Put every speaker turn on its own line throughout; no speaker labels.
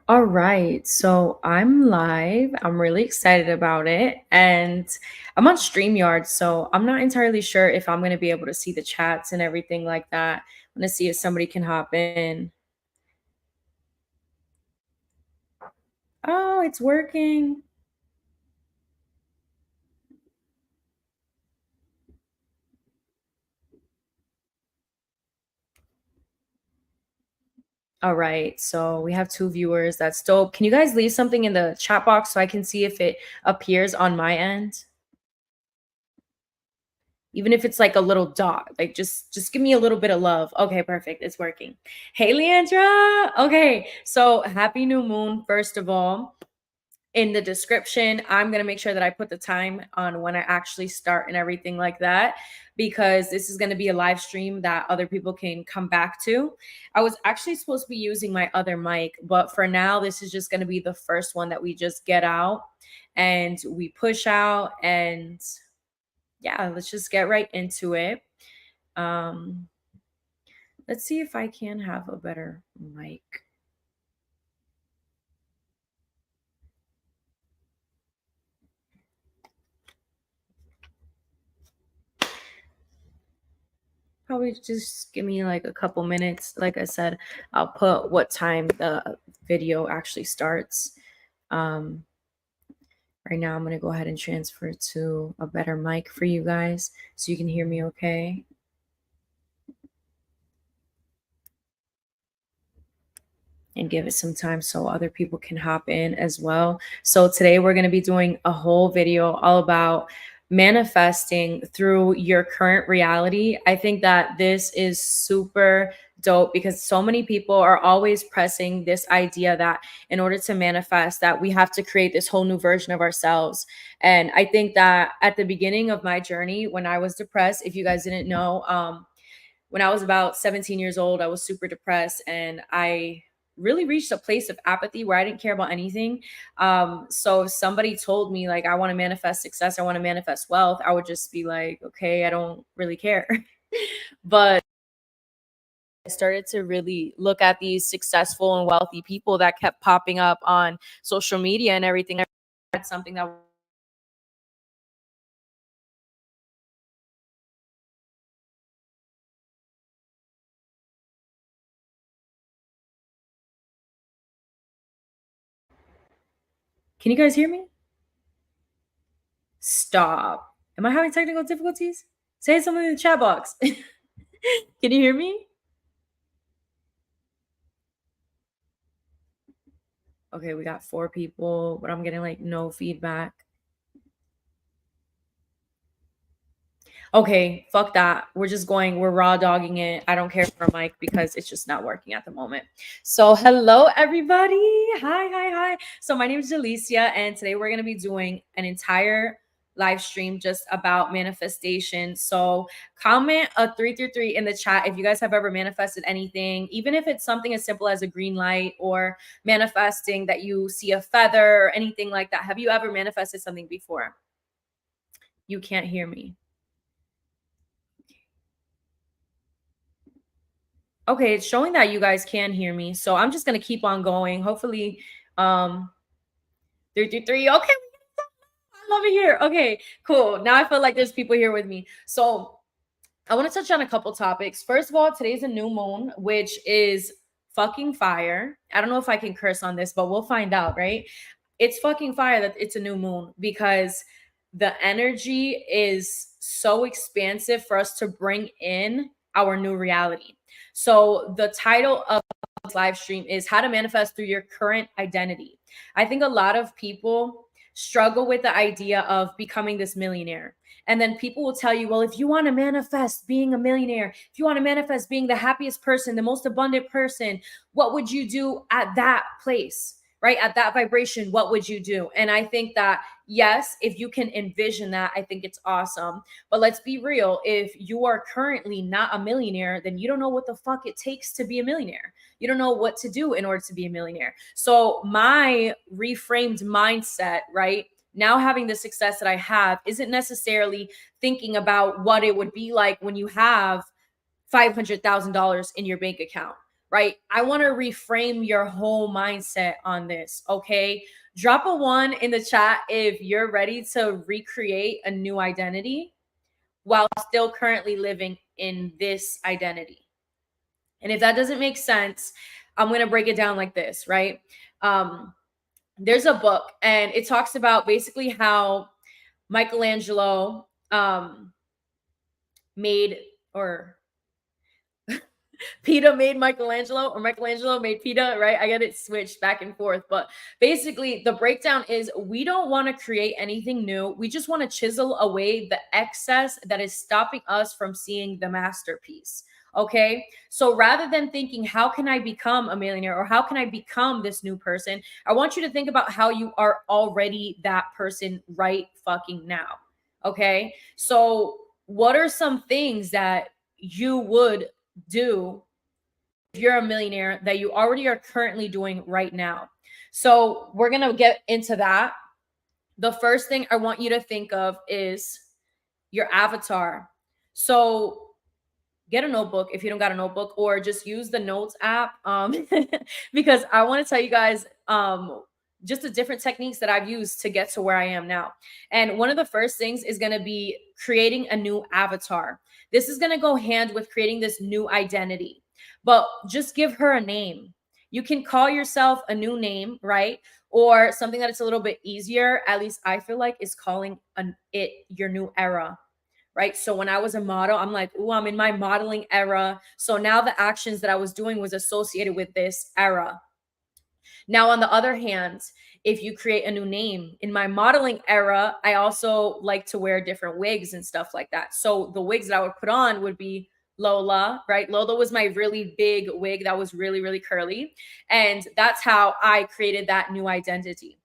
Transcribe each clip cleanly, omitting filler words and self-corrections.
All right, so I'm live. I'm really excited about it. And I'm on StreamYard, so I'm not entirely sure if I'm going to be able to see the chats and everything like that. I'm going to see if somebody can hop in. Oh, it's working. All right, so we have two viewers. That's dope. Can you guys leave something in the chat box so I can see if it appears on my end? Even if it's like a little dot, like just give me a little bit of love. Okay, perfect, it's working. Hey, Leandra. Okay, so happy new moon, first of all. In the description, I'm going to make sure that I put the time on when I actually start and everything like that, because this is going to be a live stream that other people can come back to. I was actually supposed to be using my other mic, but for now this is just going to be the first one that we just get out and we push out. And yeah, let's just get right into it. Um, let's see if I can have a better mic. Probably just give me like a couple minutes. Like I said, I'll put what time the video actually starts. Um, right now, I'm going to go ahead and transfer to a better mic for you guys so you can hear me okay. And give it some time so other people can hop in as well. So today we're going to be doing a whole video all about manifesting through your current reality. I think that this is super dope because so many people are always pressing this idea that in order to manifest that we have to create this whole new version of ourselves. And I think that at the beginning of my journey when I was depressed, if you guys didn't know, when I was about 17 years old, I was super depressed and I really reached a place of apathy where I didn't care about anything. So if somebody told me like I want to manifest success, I want to manifest wealth, I would just be like, okay, I don't really care. But I started to really look at these successful and wealthy people that kept popping up on social media and everything. I had something that can you guys hear me? Stop. Am I having technical difficulties? Say something in the chat box. Can you hear me? Okay, we got 4 people, but I'm getting like no feedback. Okay, fuck that. We're raw dogging it. I don't care for a mic because it's just not working at the moment. So, hello everybody. Hi. So, my name is Jalicia, and today we're going to be doing an entire live stream just about manifestation. So, comment a 333 in the chat if you guys have ever manifested anything, even if it's something as simple as a green light or manifesting that you see a feather or anything like that. Have you ever manifested something before? You can't hear me. Okay, it's showing that you guys can hear me. So I'm just gonna keep on going. Hopefully, um, 333. Okay, I love it here. Okay, cool. Now I feel like there's people here with me. So I want to touch on a couple topics. First of all, today's a new moon, which is fucking fire. I don't know if I can curse on this, but we'll find out, right? It's fucking fire that it's a new moon because the energy is so expansive for us to bring in our new reality. So the title of this live stream is How to Manifest Through Your Current Identity. I think a lot of people struggle with the idea of becoming this millionaire. And then people will tell you, well, if you want to manifest being a millionaire, if you want to manifest being the happiest person, the most abundant person, what would you do at that place? Right? At that vibration, what would you do? And I think that, yes, if you can envision that, I think it's awesome. But let's be real. If you are currently not a millionaire, then you don't know what the fuck it takes to be a millionaire. You don't know what to do in order to be a millionaire. So, my reframed mindset, right? Now having the success that I have isn't necessarily thinking about what it would be like when you have $500,000 in your bank account, right? I want to reframe your whole mindset on this, okay? Drop a 1 in the chat if you're ready to recreate a new identity while still currently living in this identity. And if that doesn't make sense, I'm going to break it down like this, right? There's a book and it talks about basically how Michelangelo made, or Peter made Michelangelo, or Michelangelo made Peter, right? I get it switched back and forth. But basically, the breakdown is we don't want to create anything new. We just want to chisel away the excess that is stopping us from seeing the masterpiece. Okay. So rather than thinking, how can I become a millionaire or how can I become this new person? I want you to think about how you are already that person right fucking now. Okay. So, what are some things that you would do if you're a millionaire that you already are currently doing right now? So we're going to get into that. The first thing I want you to think of is your avatar. So get a notebook if you don't got a notebook, or just use the notes app, because I want to tell you guys just the different techniques that I've used to get to where I am now. And one of the first things is going to be creating a new avatar. This is going to go hand with creating this new identity, but just give her a name. You can call yourself a new name, right? Or something that it's a little bit easier, at least I feel like, is calling it your new era, right? So when I was a model, I'm like, oh, I'm in my modeling era. So now the actions that I was doing was associated with this era. Now, on the other hand, if you create a new name, in my modeling era, I also like to wear different wigs and stuff like that. So the wigs that I would put on would be Lola, right? Lola was my really big wig that was really, really curly. And that's how I created that new identity.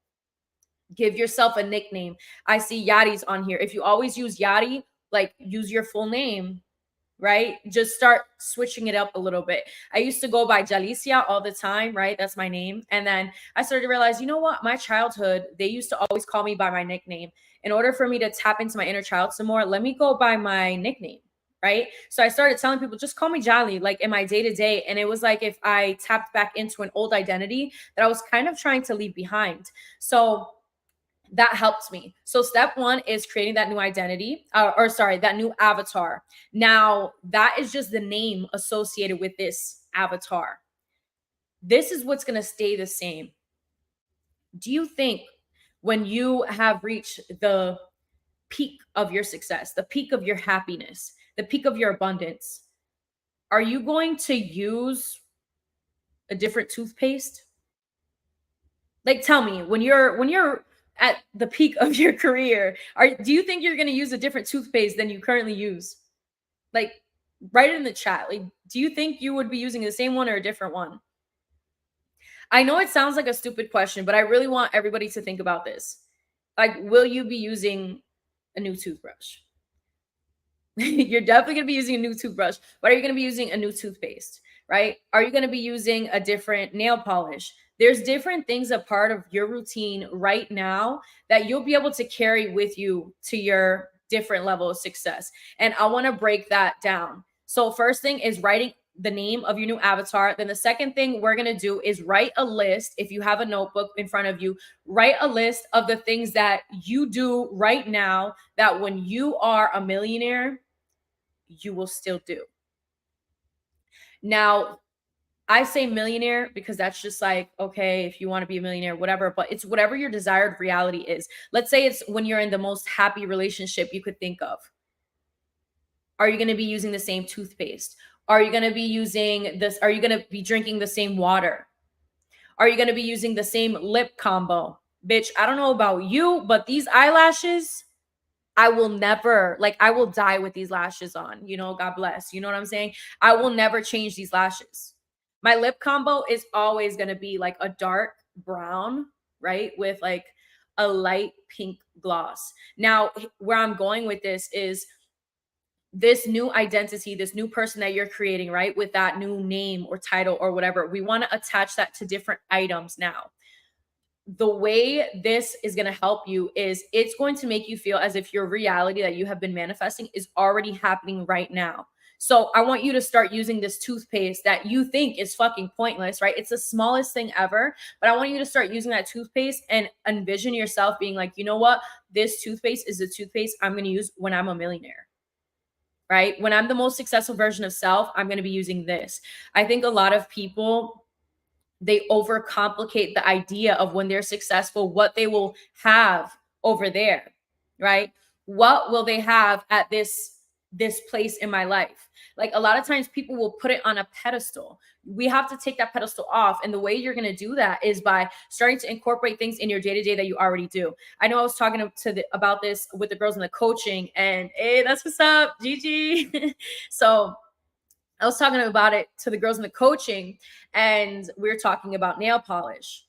Give yourself a nickname. I see Yadi's on here. If you always use Yadi, like use your full name, right? Just start switching it up a little bit. I used to go by Jalicia all the time, right? That's my name. And then I started to realize, you know what? My childhood, they used to always call me by my nickname. In order for me to tap into my inner child some more, let me go by my nickname, right? So I started telling people, just call me Jolly, like in my day to day. And it was like if I tapped back into an old identity that I was kind of trying to leave behind. So that helps me. So step 1 is creating that new identity, that new avatar. Now, that is just the name associated with this avatar. This is what's going to stay the same. Do you think when you have reached the peak of your success, the peak of your happiness, the peak of your abundance, are you going to use a different toothpaste? Like, tell me, when you're at the peak of your career, do you think you're going to use a different toothpaste than you currently use? Like, write it in the chat. Like, do you think you would be using the same one or a different one? I know it sounds like a stupid question, but I really want everybody to think about this. Like, will you be using a new toothbrush? You're definitely going to be using a new toothbrush, but are you going to be using a new toothpaste, right? Are you going to be using a different nail polish? There's different things, a part of your routine right now that you'll be able to carry with you to your different level of success. And I want to break that down. So first thing is writing the name of your new avatar. Then the second thing we're going to do is write a list. If you have a notebook in front of you, write a list of the things that you do right now that when you are a millionaire, you will still do. Now, I say millionaire because that's just like, okay, if you want to be a millionaire, whatever, but it's whatever your desired reality is. Let's say it's when you're in the most happy relationship you could think of. Are you going to be using the same toothpaste? Are you going to be using this? Are you going to be drinking the same water? Are you going to be using the same lip combo? Bitch, I don't know about you, but these eyelashes, I will never, like, I will die with these lashes on, God bless. You know what I'm saying? I will never change these lashes. My lip combo is always going to be like a dark brown, right? With like a light pink gloss. Now, where I'm going with this is this new identity, this new person that you're creating, right? With that new name or title or whatever, we want to attach that to different items now. The way this is going to help you is it's going to make you feel as if your reality that you have been manifesting is already happening right now. So I want you to start using this toothpaste that you think is fucking pointless, right? It's the smallest thing ever, but I want you to start using that toothpaste and envision yourself being like, you know what? This toothpaste is the toothpaste I'm going to use when I'm a millionaire, right? When I'm the most successful version of self, I'm going to be using this. I think a lot of people, they overcomplicate the idea of when they're successful, what they will have over there, right? What will they have at this place in my life? Like a lot of times people will put it on a pedestal. We have to take that pedestal off. And the way you're going to do that is by starting to incorporate things in your day-to-day that you already do. I know I was talking about this with the girls in the coaching, and hey, that's what's up, Gigi. So I was talking about it to the girls in the coaching, and we are talking about nail polish.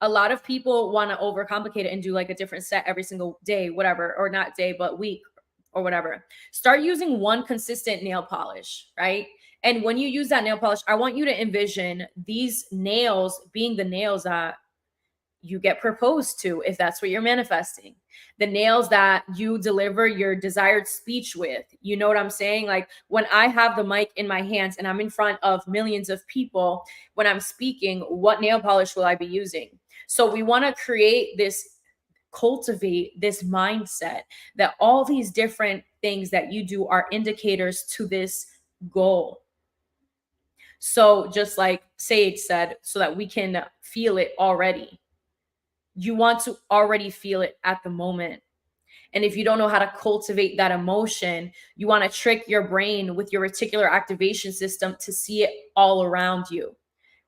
A lot of people want to overcomplicate it and do like a different set every single day, whatever, or not day, but week or whatever. Start using one consistent nail polish, right? And when you use that nail polish, I want you to envision these nails being the nails that you get proposed to, if that's what you're manifesting, the nails that you deliver your desired speech with. You know what I'm saying? Like when I have the mic in my hands and I'm in front of millions of people, when I'm speaking, what nail polish will I be using? So we want to cultivate this mindset that all these different things that you do are indicators to this goal. So just like Sage said, so that we can feel it already. You want to already feel it at the moment. And if you don't know how to cultivate that emotion, you want to trick your brain with your reticular activation system to see it all around you,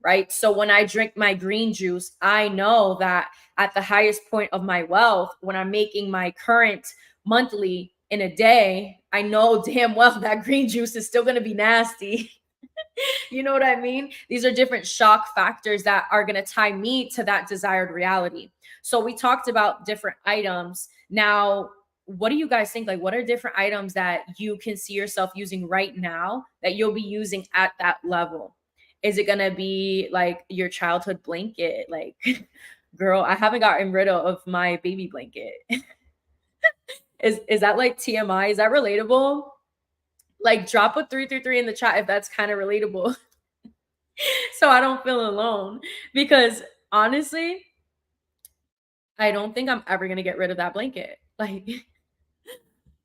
right? So when I drink my green juice, I know that at the highest point of my wealth, when I'm making my current monthly in a day, I know damn well that green juice is still going to be nasty. You know what I mean? These are different shock factors that are going to tie me to that desired reality. So we talked about different items. Now, what do you guys think? Like, what are different items that you can see yourself using right now that you'll be using at that level? Is it going to be like your childhood blanket? Like, girl, I haven't gotten rid of my baby blanket. Is that like TMI? Is that relatable? Like drop a 333 in the chat if that's kind of relatable. So I don't feel alone, because honestly, I don't think I'm ever going to get rid of that blanket. Like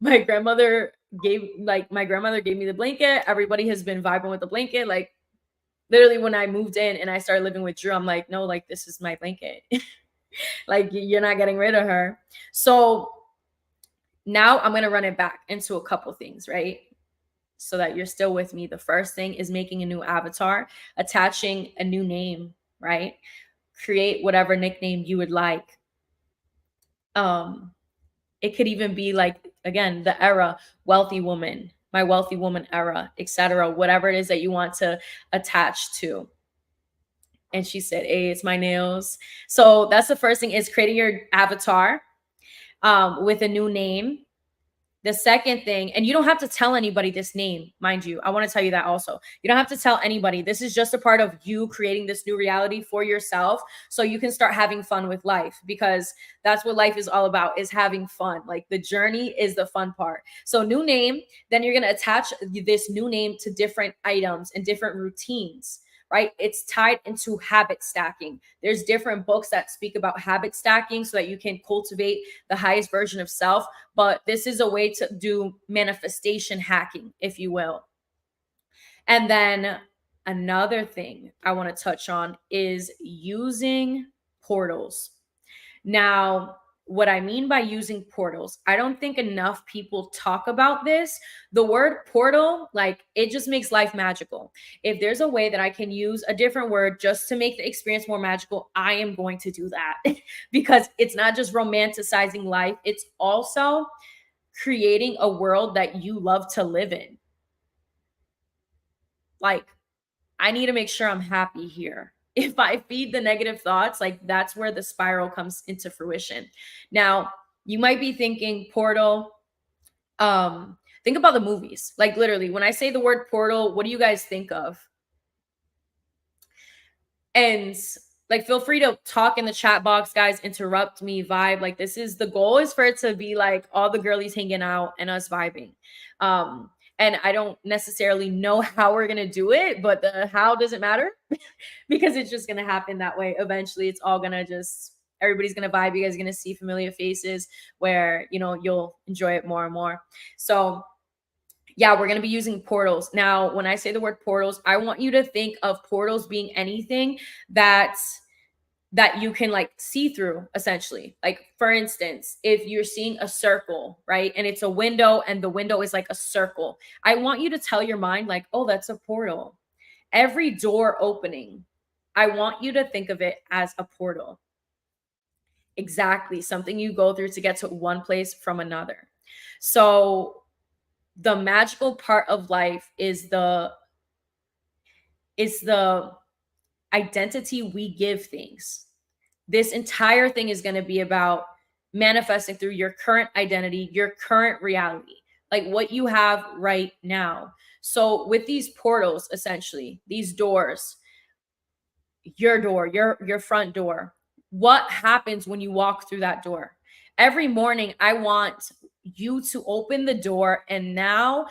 my grandmother gave me the blanket. Everybody has been vibing with the blanket. Like literally when I moved in and I started living with Drew, I'm like, no, like this is my blanket. Like you're not getting rid of her. So now I'm going to run it back into a couple things, right? So that you're still with me. The first thing is making a new avatar, attaching a new name, right? Create whatever nickname you would like. It could even be like, again, the era, wealthy woman, my wealthy woman era, etc. Whatever it is that you want to attach to. And she said, hey, it's my nails. So that's the first thing, is creating your avatar with a new name. The second thing, and you don't have to tell anybody this name, mind you. I want to tell you that also. You don't have to tell anybody. This is just a part of you creating this new reality for yourself so you can start having fun with life, because that's what life is all about, is having fun. Like the journey is the fun part. So new name, then you're going to attach this new name to different items and different routines. Right? It's tied into habit stacking. There's different books that speak about habit stacking so that you can cultivate the highest version of self. But this is a way to do manifestation hacking, if you will. And then another thing I want to touch on is using portals. Now, what I mean by using portals, I don't think enough people talk about this. The word portal, like it just makes life magical. If there's a way that I can use a different word just to make the experience more magical, I am going to do that. Because it's not just romanticizing life, it's also creating a world that you love to live in. Like, I need to make sure I'm happy here. If I feed the negative thoughts, like that's where the spiral comes into fruition. Now, you might be thinking portal. Think about the movies. Like literally, when I say the word portal, what do you guys think of? And like, feel free to talk in the chat box, guys. Interrupt me, vibe. Like the goal is for it to be like all the girlies hanging out and us vibing. And I don't necessarily know how we're going to do it, but the how doesn't matter because it's just going to happen that way. Eventually, it's all going to just, everybody's going to vibe. You guys are going to see familiar faces where, you know, you'll enjoy it more and more. So, yeah, we're going to be using portals. Now, when I say the word portals, I want you to think of portals being anything that you can like see through, essentially. Like, for instance, if you're seeing a circle, right, and it's a window and the window is like a circle, I want you to tell your mind like, oh, that's a portal. Every door opening, I want you to think of it as a portal. Exactly, something you go through to get to one place from another. So the magical part of life is the identity we give things. This entire thing is going to be about manifesting through your current identity, your current reality, like what you have right now. So with these portals, essentially, these doors, your door, your front door, what happens when you walk through that door? Every morning I want you to open the door and now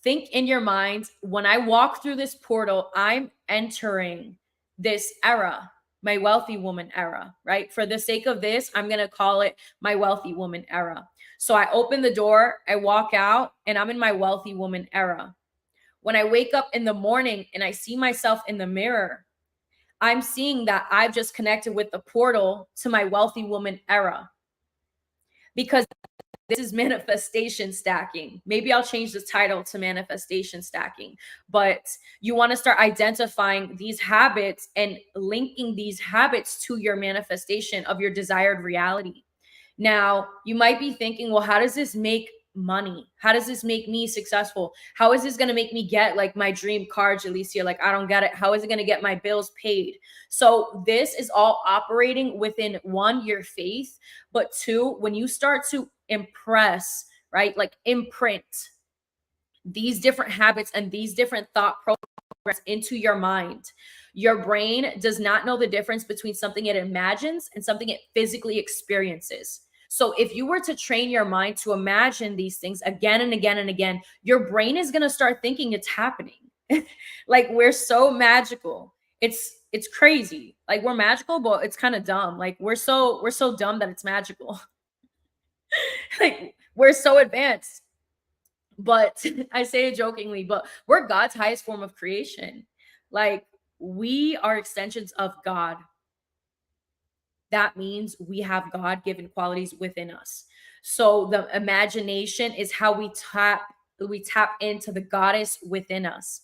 think in your mind, when I walk through this portal, I'm entering this era, my wealthy woman era, right? For the sake of this, I'm going to call it my wealthy woman era. So I open the door, I walk out, and I'm in my wealthy woman era. When I wake up in the morning and I see myself in the mirror, I'm seeing that I've just connected with the portal to my wealthy woman era, because this is manifestation stacking. Maybe I'll change the title to manifestation stacking, but you want to start identifying these habits and linking these habits to your manifestation of your desired reality. Now, you might be thinking, well, how does this make money? How does this make me successful? How is this going to make me get like my dream car, Jalicia? Like, I don't get it. How is it going to get my bills paid? So this is all operating within one, your faith, but two, when you start to impress, right? Like imprint these different habits and these different thought programs into your mind. Your brain does not know the difference between something it imagines and something it physically experiences. So if you were to train your mind to imagine these things again and again and again, your brain is going to start thinking it's happening. Like, we're so magical. It's crazy. Like, we're magical, but it's kind of dumb. Like, we're so dumb that it's magical. Like, we're so advanced. But I say it jokingly, but we're God's highest form of creation. Like, we are extensions of God. That means we have God-given qualities within us. So the imagination is how we tap into the goddess within us.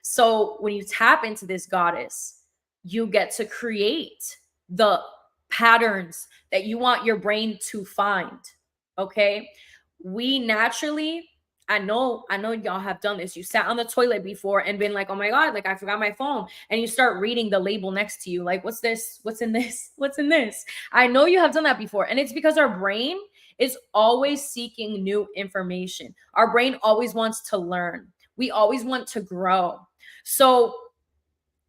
So when you tap into this goddess, you get to create the patterns that you want your brain to find. Okay? We naturally, I know y'all have done this. You sat on the toilet before and been like, "Oh my god, like I forgot my phone." And you start reading the label next to you, like, "What's this? What's in this? What's in this?" I know you have done that before, and it's because our brain is always seeking new information. Our brain always wants to learn. We always want to grow. So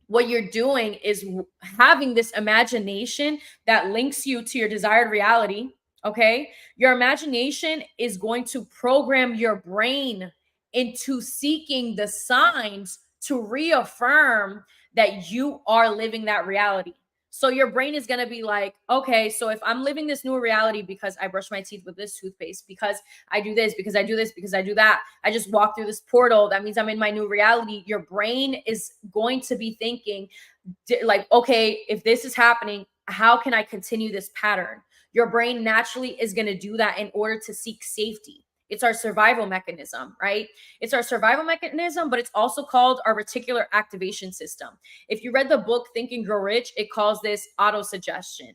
what you're doing is having this imagination that links you to your desired reality. Okay. Your imagination is going to program your brain into seeking the signs to reaffirm that you are living that reality. So your brain is going to be like, okay, so if I'm living this new reality because I brush my teeth with this toothpaste, because I do this, because I do this, because I do that, I just walk through this portal, that means I'm in my new reality. Your brain is going to be thinking like, okay, if this is happening, how can I continue this pattern? Your brain naturally is going to do that in order to seek safety. It's our survival mechanism, right? It's our survival mechanism, but it's also called our reticular activation system. If you read the book Think and Grow Rich, it calls this autosuggestion.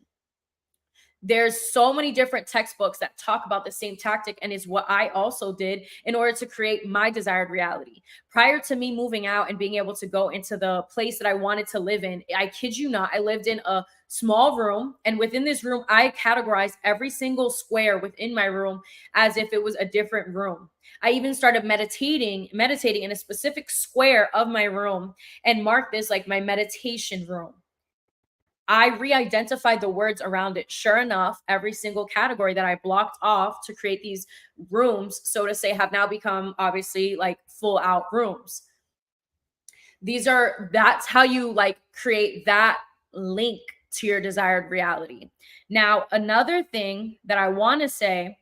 There's so many different textbooks that talk about the same tactic, and is what I also did in order to create my desired reality. Prior to me moving out and being able to go into the place that I wanted to live in, I kid you not, I lived in a small room, and within this room, I categorized every single square within my room as if it was a different room. I even started meditating in a specific square of my room and marked this like my meditation room. I re-identified the words around it. Sure enough, every single category that I blocked off to create these rooms, so to say, have now become obviously like full out rooms. That's how you like create that link to your desired reality. Now, another thing that I want to say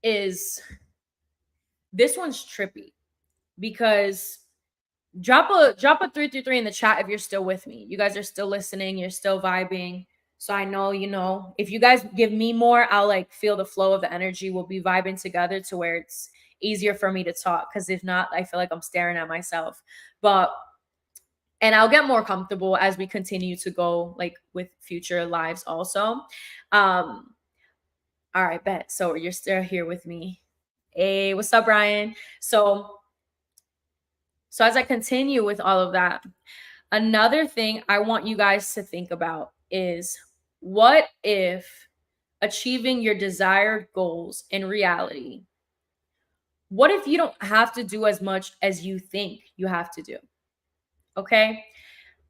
is this one's trippy because drop a 333 in the chat if you're still with me. You guys are still listening, you're still vibing. So I know, if you guys give me more, I'll like feel the flow of the energy. We'll be vibing together to where it's easier for me to talk. Because if not, I feel like I'm staring at myself. And I'll get more comfortable as we continue to go like with future lives also. All right, bet. So you're still here with me. Hey, what's up, Brian? So as I continue with all of that, another thing I want you guys to think about is, what if achieving your desired goals in reality, what if you don't have to do as much as you think you have to do? Okay.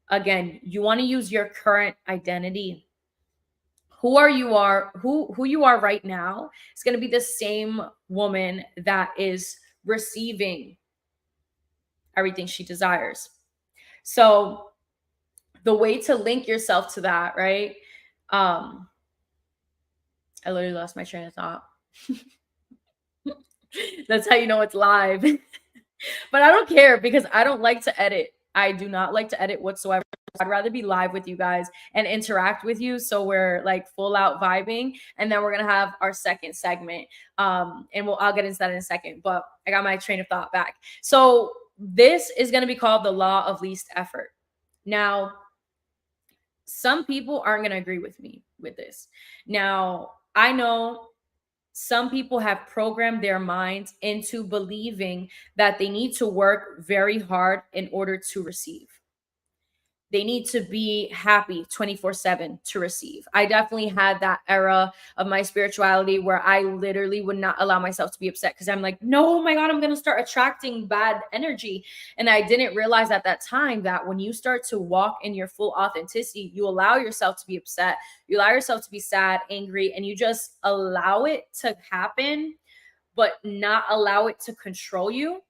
Again, you want to use your current identity. Who you are right now is going to be the same woman that is receiving everything she desires. So the way to link yourself to that, right? I literally lost my train of thought. That's how you know it's live. But I don't care because I don't like to edit. I do not like to edit whatsoever. I'd rather be live with you guys and interact with you. So we're like full out vibing. And then we're going to have our second segment. And I'll get into that in a second, but I got my train of thought back. So this is going to be called the law of least effort. Now, some people aren't going to agree with me with this. Now, I know some people have programmed their minds into believing that they need to work very hard in order to receive. They need to be happy 24/7 to receive. I definitely had that era of my spirituality where I literally would not allow myself to be upset because I'm like, no, oh my God, I'm going to start attracting bad energy. And I didn't realize at that time that when you start to walk in your full authenticity, you allow yourself to be upset. You allow yourself to be sad, angry, and you just allow it to happen, but not allow it to control you,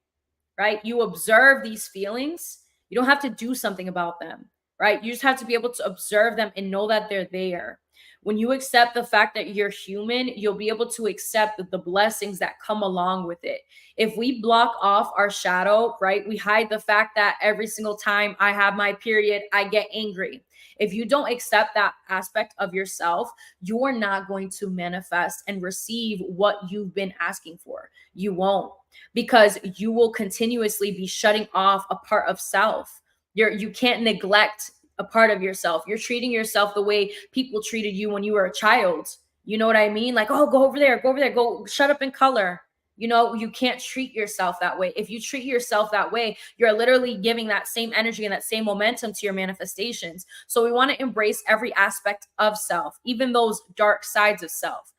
right? You observe these feelings. You don't have to do something about them, right? You just have to be able to observe them and know that they're there. When you accept the fact that you're human, you'll be able to accept the blessings that come along with it. If we block off our shadow, right, we hide the fact that every single time I have my period, I get angry. If you don't accept that aspect of yourself, you're not going to manifest and receive what you've been asking for. You won't, because you will continuously be shutting off a part of self. You can't neglect a part of yourself. You're treating yourself the way people treated you when you were a child. You know what I mean? Like, oh, go over there, go shut up and color. You can't treat yourself that way. If you treat yourself that way, you're literally giving that same energy and that same momentum to your manifestations. So we want to embrace every aspect of self, even those dark sides of self,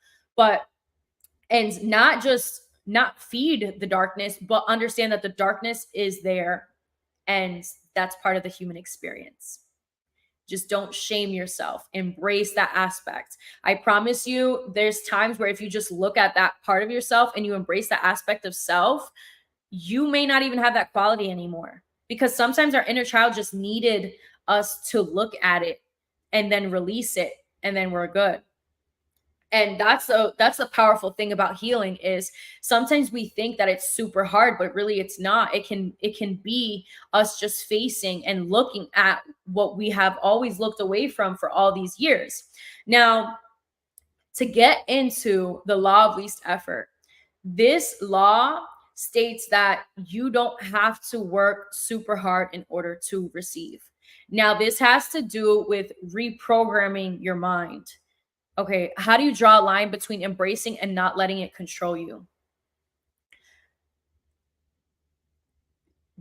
and not feed the darkness, but understand that the darkness is there and that's part of the human experience. Just don't shame yourself. Embrace that aspect. I promise you, there's times where if you just look at that part of yourself and you embrace that aspect of self, you may not even have that quality anymore, because sometimes our inner child just needed us to look at it and then release it, and then we're good. And that's the powerful thing about healing, is sometimes we think that it's super hard, but really it's not. It can be us just facing and looking at what we have always looked away from for all these years. Now, to get into the law of least effort, this law states that you don't have to work super hard in order to receive. Now, this has to do with reprogramming your mind. Okay, how do you draw a line between embracing and not letting it control you?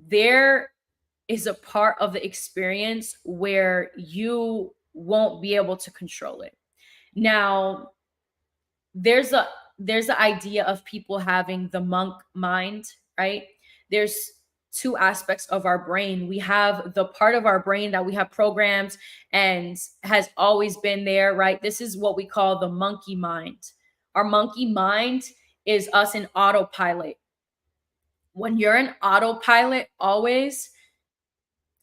There is a part of the experience where you won't be able to control it. Now, there's the idea of people having the monk mind, right? There's two aspects of our brain. We have the part of our brain that we have programmed and has always been there, right? This is what we call the monkey mind. Our monkey mind is us in autopilot. When you're in autopilot always,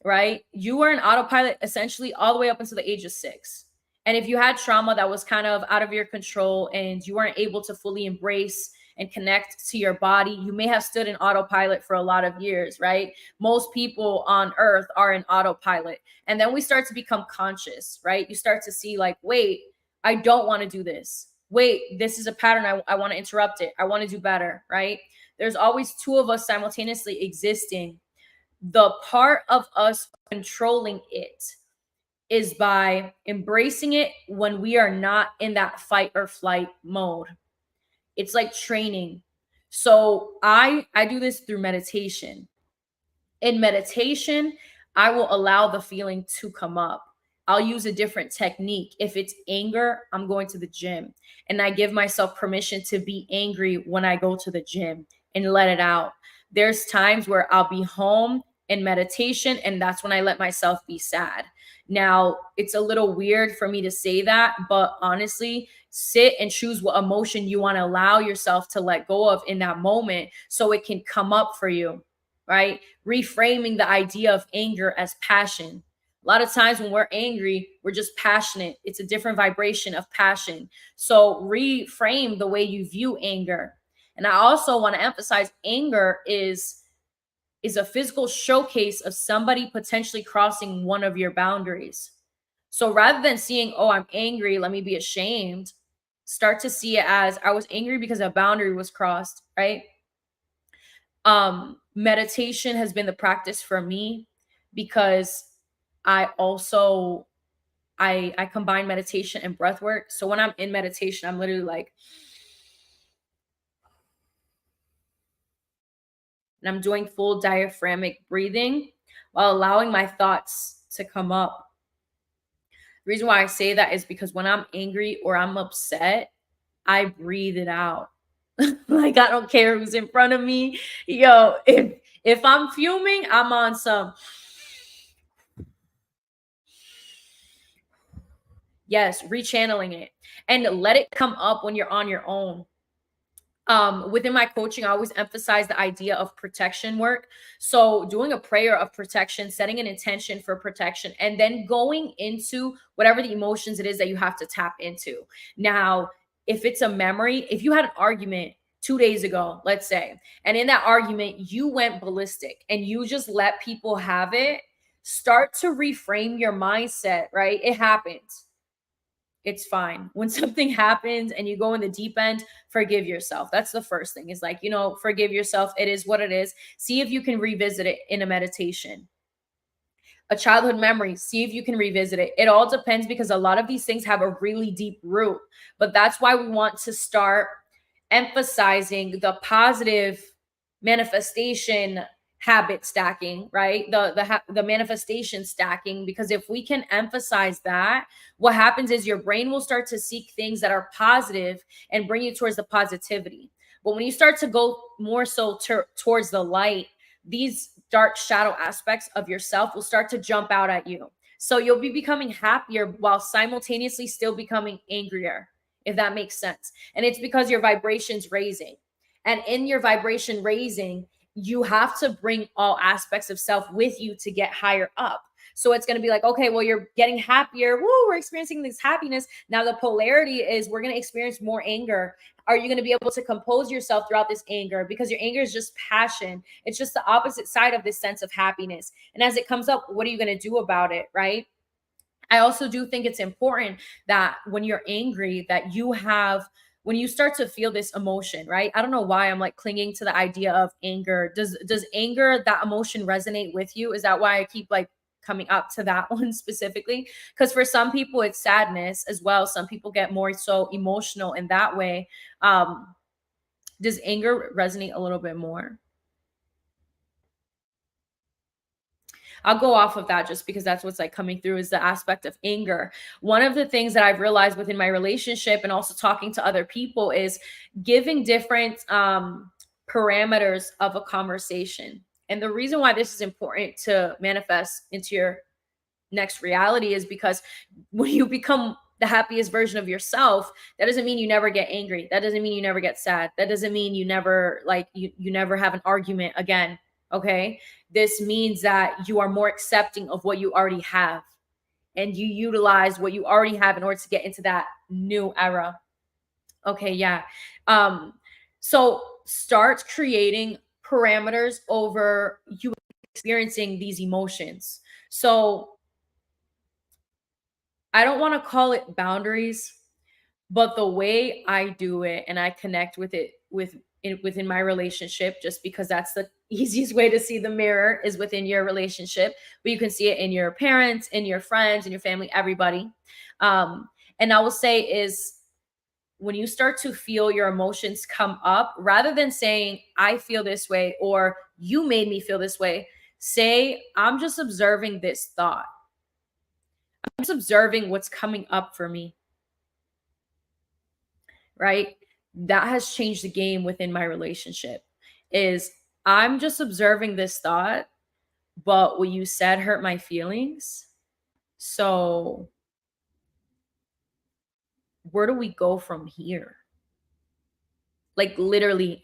right? You were in autopilot essentially all the way up until the age of 6. And if you had trauma that was kind of out of your control and you weren't able to fully embrace and connect to your body, you may have stood in autopilot for a lot of years, right? Most people on earth are in autopilot. And then we start to become conscious, right? You start to see, like, wait, I don't want to do this. Wait, this is a pattern. I want to interrupt it. I want to do better, right? There's always two of us simultaneously existing. The part of us controlling it is by embracing it when we are not in that fight or flight mode. It's like training. So I do this through meditation. In meditation, I will allow the feeling to come up. I'll use a different technique. If it's anger, I'm going to the gym and I give myself permission to be angry when I go to the gym and let it out. There's times where I'll be home in meditation and that's when I let myself be sad. Now, it's a little weird for me to say that, but honestly, sit and choose what emotion you want to allow yourself to let go of in that moment so it can come up for you, right? Reframing the idea of anger as passion. A lot of times when we're angry, we're just passionate. It's a different vibration of passion. So reframe the way you view anger. And I also want to emphasize anger is a physical showcase of somebody potentially crossing one of your boundaries. So rather than seeing, oh, I'm angry, let me be ashamed, start to see it as I was angry because a boundary was crossed, right? Meditation has been the practice for me because I also I combine meditation and breath work. So when I'm in meditation, I'm literally like, and I'm doing full diaphragmatic breathing while allowing my thoughts to come up. The reason why I say that is because when I'm angry or I'm upset, I breathe it out. Like, I don't care who's in front of me. Yo, if I'm fuming, I'm on some, yes, rechanneling it and let it come up when you're on your own. Within my coaching, I always emphasize the idea of protection work. So doing a prayer of protection, setting an intention for protection, and then going into whatever the emotions it is that you have to tap into. Now, if it's a memory, if you had an argument 2 days ago, let's say, and in that argument, you went ballistic and you just let people have it, start to reframe your mindset, right? It happens. It's fine. When something happens and you go in the deep end, forgive yourself. That's the first thing, is like, forgive yourself. It is what it is. See if you can revisit it in a meditation. A childhood memory, see if you can revisit it. It all depends because a lot of these things have a really deep root. But that's why we want to start emphasizing the positive manifestation habit stacking, right? The manifestation stacking, because if we can emphasize that, what happens is your brain will start to seek things that are positive and bring you towards the positivity. But when you start to go more so towards the light, these dark shadow aspects of yourself will start to jump out at you. So you'll be becoming happier while simultaneously still becoming angrier, if that makes sense. And it's because your vibration's raising. And in your vibration raising, you have to bring all aspects of self with you to get higher up. So it's going to be like, okay, well, you're getting happier. Woo, we're experiencing this happiness. Now the polarity is we're going to experience more anger. Are you going to be able to compose yourself throughout this anger? Because your anger is just passion. It's just the opposite side of this sense of happiness. And as it comes up, what are you going to do about it, right? I also do think it's important that when you're angry, that when you start to feel this emotion, right? I don't know why I'm like clinging to the idea of anger. Does anger, that emotion, resonate with you? Is that why I keep like coming up to that one specifically? Because for some people it's sadness as well. Some people get more so emotional in that way. Does anger resonate a little bit more? I'll go off of that just because that's what's like coming through, is the aspect of anger. One of the things that I've realized within my relationship and also talking to other people is giving different parameters of a conversation. And the reason why this is important to manifest into your next reality is because when you become the happiest version of yourself, that doesn't mean you never get angry. That doesn't mean you never get sad. That doesn't mean you never you never have an argument again. Okay? This means that you are more accepting of what you already have, and you utilize what you already have in order to get into that new era. Okay, yeah. Um so start creating parameters over you experiencing these emotions. So I don't want to call it boundaries, but the way I do it and I connect with it within my relationship, just because that's the easiest way to see the mirror is within your relationship, but you can see it in your parents, in your friends, in your family, everybody. Um, and I will say is when you start to feel your emotions come up, rather than saying, I feel this way or you made me feel this way, say, I'm just observing this thought. I'm just observing what's coming up for me, right? That has changed the game within my relationship. Is I'm just observing this thought, but what you said hurt my feelings. So where do we go from here? Like literally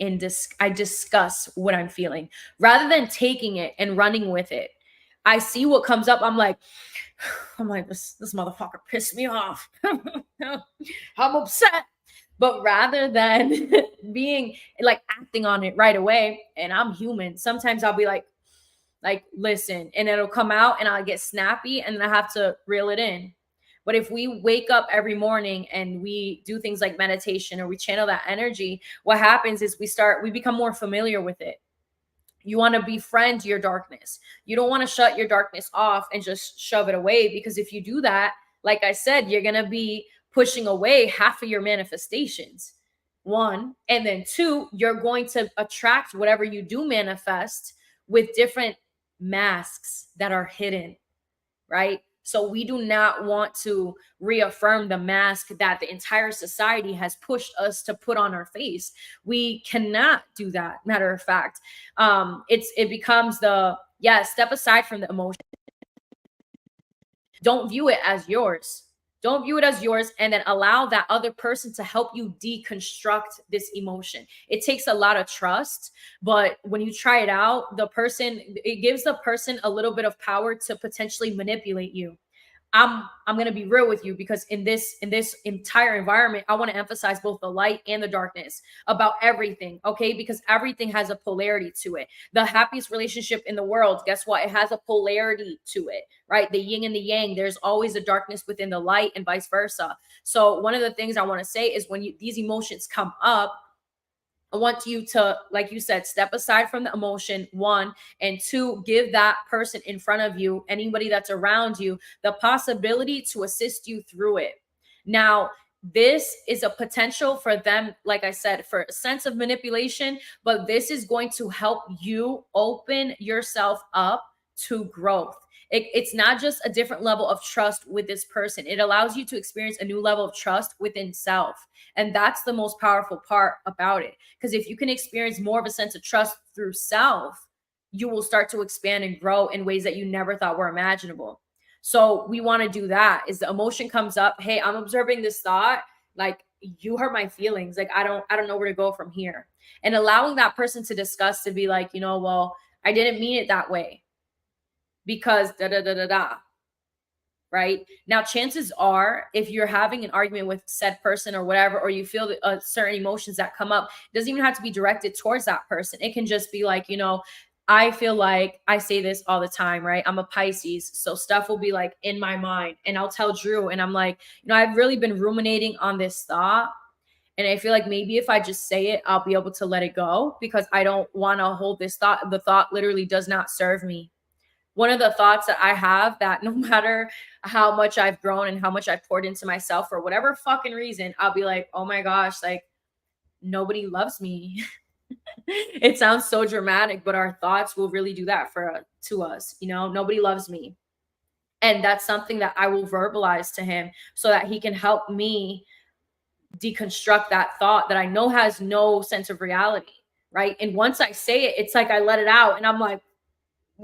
I discuss what I'm feeling rather than taking it and running with it. I see what comes up. I'm like, this motherfucker pissed me off. I'm upset. But rather than being like acting on it right away, and I'm human, sometimes I'll be like, listen, and it'll come out and I'll get snappy and then I have to reel it in. But if we wake up every morning and we do things like meditation or we channel that energy, what happens is we become more familiar with it. You want to befriend your darkness. You don't want to shut your darkness off and just shove it away, because if you do that, like I said, you're going to be pushing away half of your manifestations. One, and then two, you're going to attract whatever you do manifest with different masks that are hidden, right? So we do not want to reaffirm the mask that the entire society has pushed us to put on our face. We cannot do that. Matter of fact, it becomes step aside from the emotion. Don't view it as yours. Don't view it as yours, and then allow that other person to help you deconstruct this emotion. It takes a lot of trust, but when you try it out, it gives the person a little bit of power to potentially manipulate you. I'm going to be real with you, because in this entire environment, I want to emphasize both the light and the darkness about everything, okay? Because everything has a polarity to it. The happiest relationship in the world, guess what? It has a polarity to it, right? The yin and the yang. There's always a darkness within the light and vice versa. So one of the things I want to say is when these emotions come up, I want you to, like you said, step aside from the emotion, one, and two, give that person in front of you, anybody that's around you, the possibility to assist you through it. Now, this is a potential for them, like I said, for a sense of manipulation, but this is going to help you open yourself up to growth. It's not just a different level of trust with this person. It allows you to experience a new level of trust within self. And that's the most powerful part about it. Because if you can experience more of a sense of trust through self, you will start to expand and grow in ways that you never thought were imaginable. So we want to do that. Is the emotion comes up, hey, I'm observing this thought, like you hurt my feelings. Like I don't know where to go from here. And allowing that person to discuss, to be like, well, I didn't mean it that way, because da da da da da. Right now, chances are, if you're having an argument with said person or whatever, or you feel certain emotions that come up, it doesn't even have to be directed towards that person. It can just be like, I feel like I say this all the time, right? I'm a Pisces, so stuff will be like in my mind, and I'll tell Drew, and I'm like, I've really been ruminating on this thought, and I feel like maybe if I just say it, I'll be able to let it go, because I don't want to hold this thought. The thought literally does not serve me. One of the thoughts that I have, that no matter how much I've grown and how much I've poured into myself, for whatever fucking reason, I'll be like, oh my gosh, like nobody loves me. It sounds so dramatic, but our thoughts will really do that to us. Nobody loves me. And that's something that I will verbalize to him so that he can help me deconstruct that thought that I know has no sense of reality. Right. And once I say it, it's like I let it out and I'm like,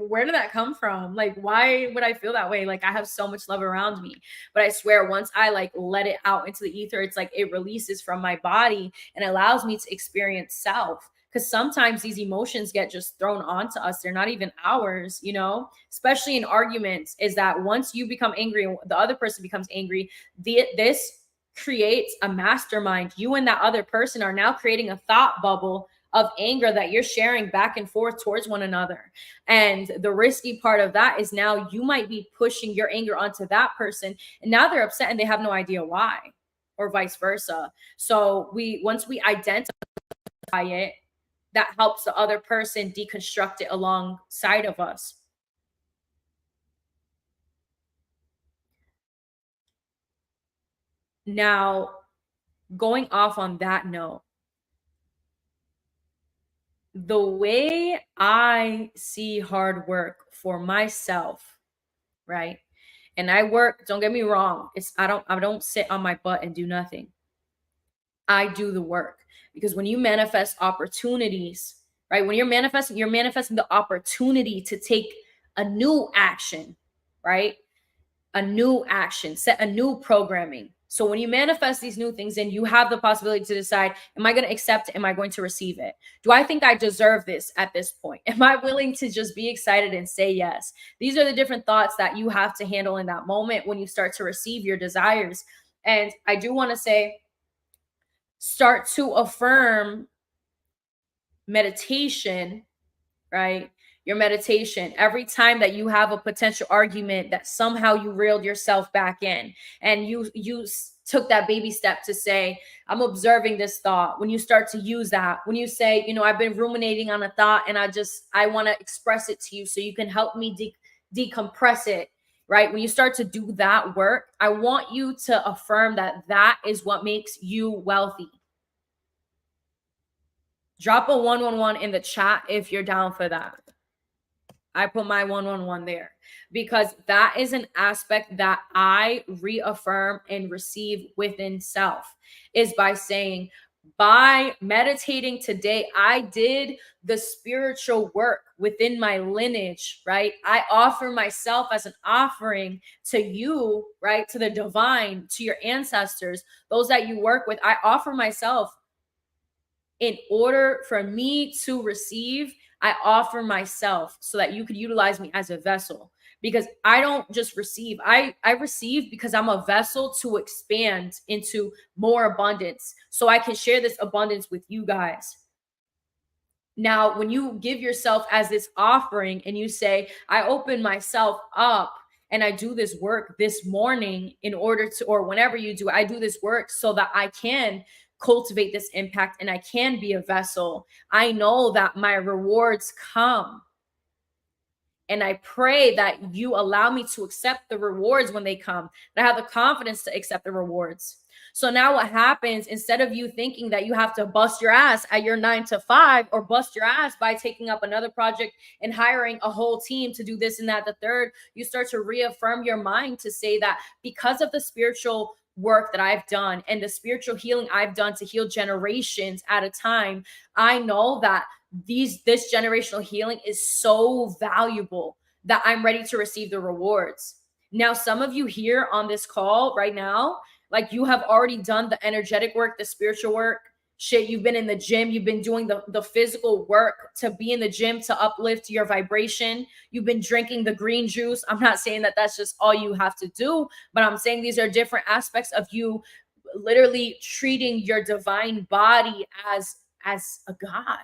where did that come from? Like, why would I feel that way? Like, I have so much love around me. But I swear, once I like let it out into the ether, it's like it releases from my body and allows me to experience self. Because sometimes these emotions get just thrown onto us. They're not even ours, you know, especially in arguments. Is that once you become angry and the other person becomes angry, this creates a mastermind. You and that other person are now creating a thought bubble of anger that you're sharing back and forth towards one another. And the risky part of that is now you might be pushing your anger onto that person, and now they're upset and they have no idea why, or vice versa. So once we identify it, that helps the other person deconstruct it alongside of us. Now, going off on that note, the way I see hard work for myself, right? And I work, don't get me wrong, it's I don't sit on my butt and do nothing. I do the work, because when you manifest opportunities, right? When you're manifesting the opportunity to take a new action, right? A new action, set a new programming. So when you manifest these new things, and you have the possibility to decide, am I going to accept it? Am I going to receive it? Do I think I deserve this at this point? Am I willing to just be excited and say yes? These are the different thoughts that you have to handle in that moment when you start to receive your desires. And I do want to say, start to affirm meditation, right? Your meditation, every time that you have a potential argument that somehow you reeled yourself back in, and you took that baby step to say, I'm observing this thought. When you start to use that, when you say, I've been ruminating on a thought and I want to express it to you so you can help me decompress it, right? When you start to do that work, I want you to affirm that that is what makes you wealthy. Drop a 111 in the chat if you're down for that. I put my 111 there, because that is an aspect that I reaffirm and receive within self, is by saying, by meditating today, I did the spiritual work within my lineage, right? I offer myself as an offering to you, right? To the divine, to your ancestors, those that you work with. I offer myself in order for me to receive. I offer myself so that you could utilize me as a vessel, because I don't just receive. I receive because I'm a vessel to expand into more abundance, so I can share this abundance with you guys. Now, when you give yourself as this offering and you say, I open myself up and I do this work this morning in order to, or whenever you do, I do this work so that I can cultivate this impact and I can be a vessel. I know that my rewards come. And I pray that you allow me to accept the rewards when they come. And I have the confidence to accept the rewards. So now what happens, instead of you thinking that you have to bust your ass at your 9 to 5, or bust your ass by taking up another project and hiring a whole team to do this and that, the third, you start to reaffirm your mind to say that because of the spiritual work that I've done and the spiritual healing I've done to heal generations at a time, I know that this generational healing is so valuable that I'm ready to receive the rewards. Now, some of you here on this call right now, like, you have already done the energetic work, the spiritual work. Shit, you've been in the gym, you've been doing the physical work to be in the gym, to uplift your vibration. You've been drinking the green juice. I'm not saying that that's just all you have to do, but I'm saying these are different aspects of you literally treating your divine body as a god,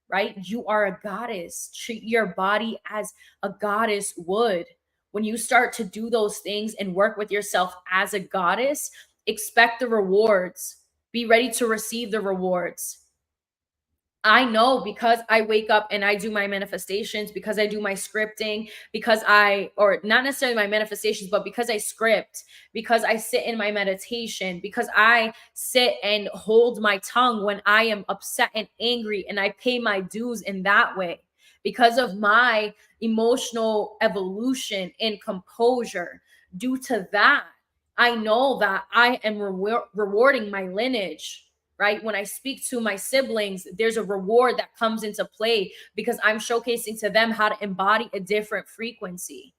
right? You are a goddess. Treat your body as a goddess would. When you start to do those things and work with yourself as a goddess, expect the rewards. Be ready to receive the rewards. I know, because I wake up and I do my manifestations, because I do my scripting, or not necessarily my manifestations, but because I script, because I sit in my meditation, because I sit and hold my tongue when I am upset and angry, and I pay my dues in that way. Because of my emotional evolution and composure, due to that, I know that I am rewarding my lineage, right? When I speak to my siblings, there's a reward that comes into play because I'm showcasing to them how to embody a different frequency.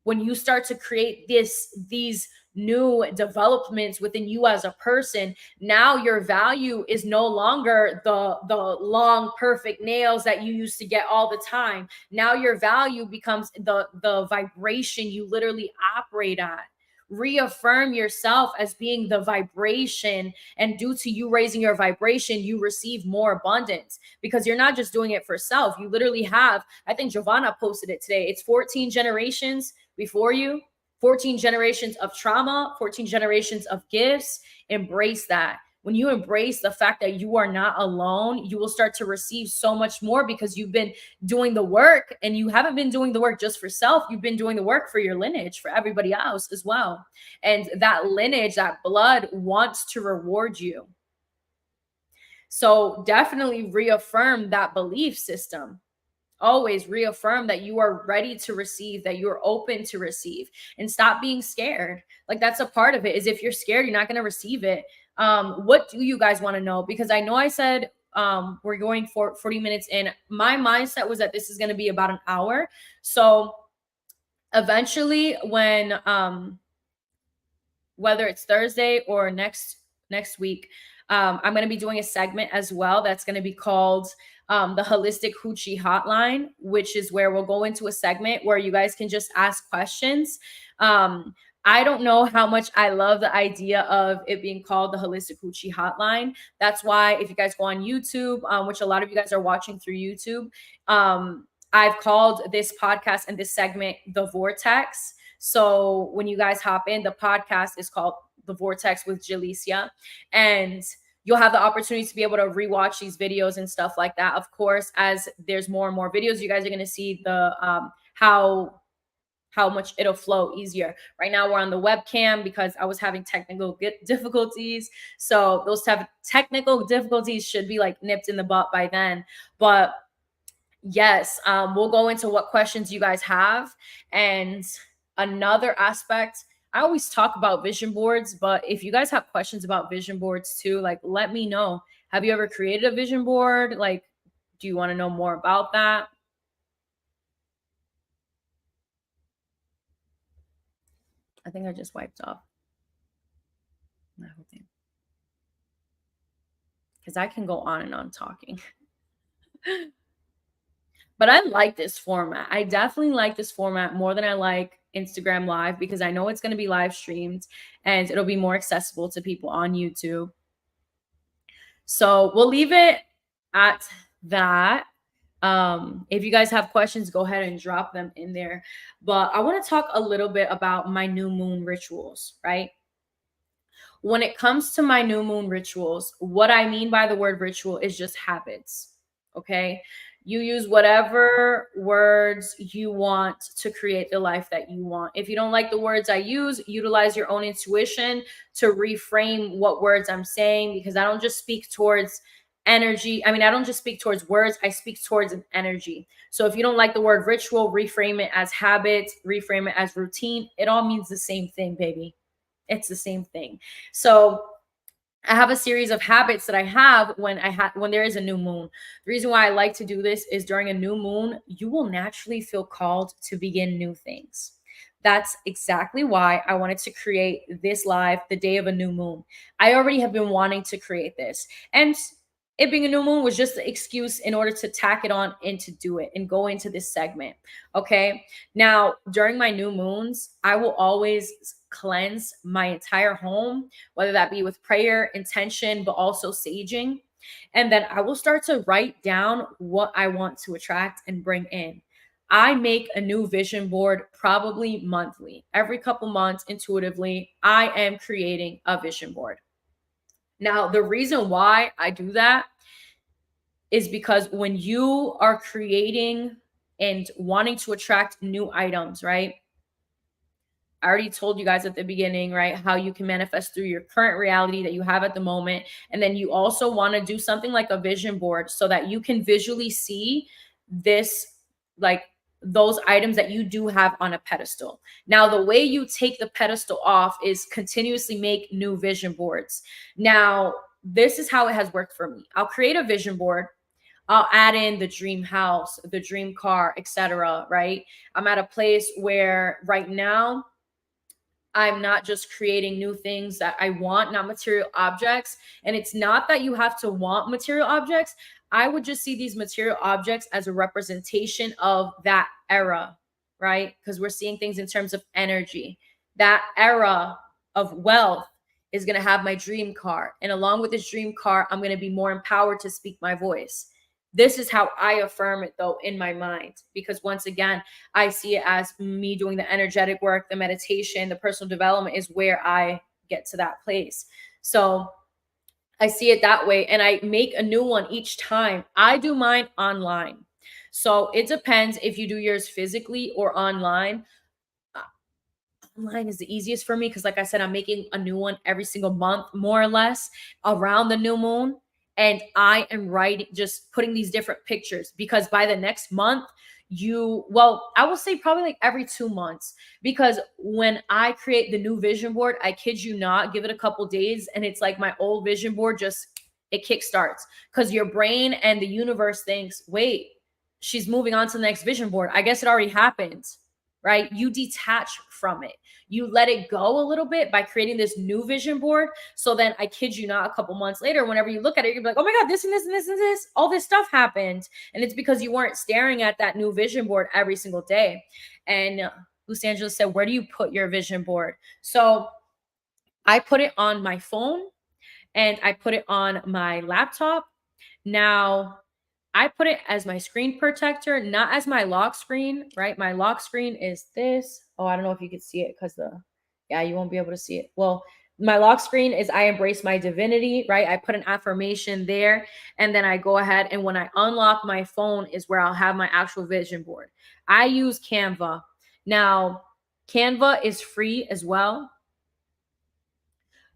When you start to create these new developments within you as a person, now your value is no longer the long perfect nails that you used to get all the time. Now your value becomes the vibration you literally operate at. Reaffirm yourself as being the vibration, and due to you raising your vibration, you receive more abundance because you're not just doing it for self. You literally have, I think Giovanna posted it today, it's 14 generations before you, 14 generations of trauma, 14 generations of gifts. Embrace that. When you embrace the fact that you are not alone, you will start to receive so much more because you've been doing the work, and you haven't been doing the work just for self. You've been doing the work for your lineage, for everybody else as well. And that lineage, that blood wants to reward you. So definitely reaffirm that belief system. Always reaffirm that you are ready to receive, that you're open to receive, and stop being scared. Like, that's a part of it, is if you're scared, you're not going to receive it. What do you guys want to know? Because I know I said we're going for 40 minutes in. My mindset was that this is going to be about an hour. So eventually, when whether it's Thursday or next week, I'm going to be doing a segment as well that's going to be called the Holistic Hoochie Hotline, which is where we'll go into a segment where you guys can just ask questions. I don't know how much I love the idea of it being called the Holistic Hoochie Hotline. That's why if you guys go on YouTube, which a lot of you guys are watching through YouTube, I've called this podcast and this segment The Vortex. So when you guys hop in, the podcast is called The Vortex with Jalicia, and you'll have the opportunity to be able to rewatch these videos and stuff like that. Of course, as there's more and more videos, you guys are going to see the how much it'll flow easier. Right now we're on the webcam because I was having technical difficulties. So those type of technical difficulties should be like nipped in the butt by then. But yes, we'll go into what questions you guys have. And another aspect, I always talk about vision boards, but if you guys have questions about vision boards too, like, let me know. Have you ever created a vision board? Like, do you want to know more about that? I think I just wiped off my whole thing because I can go on and on talking. But I like this format. I definitely like this format more than I like Instagram Live because I know it's going to be live streamed and it'll be more accessible to people on YouTube. So we'll leave it at that. If you guys have questions, go ahead and drop them in there. But I want to talk a little bit about my new moon rituals, right? When it comes to my new moon rituals, what I mean by the word ritual is just habits. Okay. You use whatever words you want to create the life that you want. If you don't like the words I use, utilize your own intuition to reframe what words I'm saying, because I don't just speak towards energy. I mean, I don't just speak towards words, I speak towards an energy. So if you don't like the word ritual, reframe it as habit, reframe it as routine. It all means the same thing, baby. It's the same thing. So I have a series of habits that I have when there is a new moon. The reason why I like to do this is during a new moon, you will naturally feel called to begin new things. That's exactly why I wanted to create this live the day of a new moon. I already have been wanting to create this. And it being a new moon was just the excuse in order to tack it on and to do it and go into this segment. Okay. Now, during my new moons, I will always cleanse my entire home, whether that be with prayer, intention, but also saging. And then I will start to write down what I want to attract and bring in. I make a new vision board probably monthly. Every couple months, intuitively, I am creating a vision board. Now, the reason why I do that is because when you are creating and wanting to attract new items, right? I already told you guys at the beginning, right, how you can manifest through your current reality that you have at the moment. And then you also want to do something like a vision board so that you can visually see this, like those items that you do have on a pedestal. Now, the way you take the pedestal off is continuously make new vision boards. Now, this is how it has worked for me. I'll create a vision board. I'll add in the dream house, the dream car, etc. Right? I'm at a place where right now I'm not just creating new things that I want, not material objects. And it's not that you have to want material objects. I would just see these material objects as a representation of that era, right? Because we're seeing things in terms of energy. That era of wealth is going to have my dream car. And along with this dream car, I'm going to be more empowered to speak my voice. This is how I affirm it, though, in my mind, because once again, I see it as me doing the energetic work, the meditation, the personal development is where I get to that place. So I see it that way, and I make a new one each time. I do mine online. So it depends if you do yours physically or online. Online is the easiest for me because, like I said, I'm making a new one every single month, more or less, around the new moon. And I am writing, just putting these different pictures, because by the next month, well, I will say probably like every 2 months, because when I create the new vision board, I kid you not, give it a couple days and it's like my old vision board it kickstarts, because your brain and the universe thinks, wait, she's moving on to the next vision board. I guess it already happened, right? You detach from it. You let it go a little bit by creating this new vision board. So then, I kid you not, a couple months later, whenever you look at it, you're like, oh my God, this and this and this and this, all this stuff happened. And it's because you weren't staring at that new vision board every single day. And Los Angeles said, where do you put your vision board? So I put it on my phone and I put it on my laptop. Now, I put it as my screen protector, not as my lock screen, right? My lock screen is this. Oh, I don't know if you can see it because yeah, you won't be able to see it. Well, my lock screen is I embrace my divinity, right? I put an affirmation there, and then I go ahead, and when I unlock my phone is where I'll have my actual vision board. I use Canva. Now, Canva is free as well.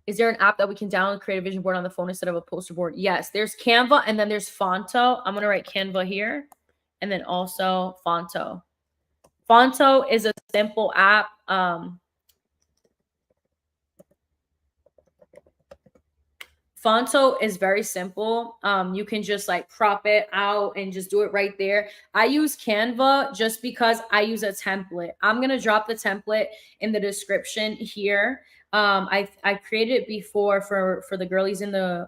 Is there an app that we can download and create a vision board on the phone instead of a poster board? Yes, there's Canva, and then there's Fonto. I'm going to write Canva here, and then also Fonto. Fonto is a simple app. Fonto is very simple. You can just like crop it out and just do it right there. I use Canva just because I use a template. I'm going to drop the template in the description here. I created it before for the girlies in the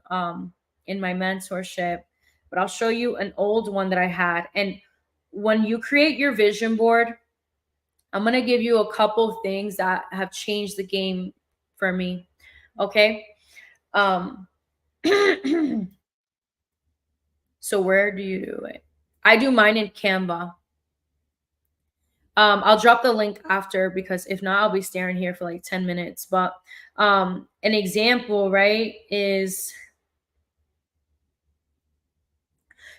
in my mentorship, but I'll show you an old one that I had. And when you create your vision board, I'm going to give you a couple things that have changed the game for me. Okay. So where do you do it? I do mine in Canva. I'll drop the link after, because if not, I'll be staring here for like 10 minutes. But an example, right, is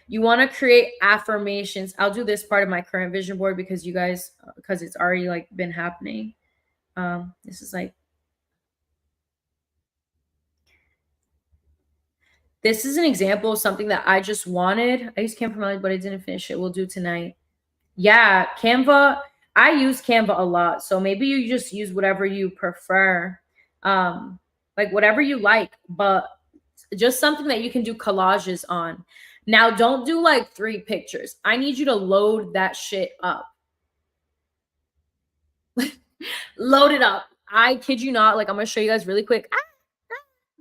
you want to create affirmations. I'll do this part of my current vision board because you guys, because it's already like been happening. This is like, this is an example of something that I just wanted. I used Canva, but I didn't finish it. We'll do tonight. Yeah, Canva. I use Canva a lot. So maybe you just use whatever you prefer. Like whatever you like, but just something that you can do collages on. Now, don't do like 3 pictures. I need you to load that shit up. Load it up. I kid you not. Like, I'm going to show you guys really quick.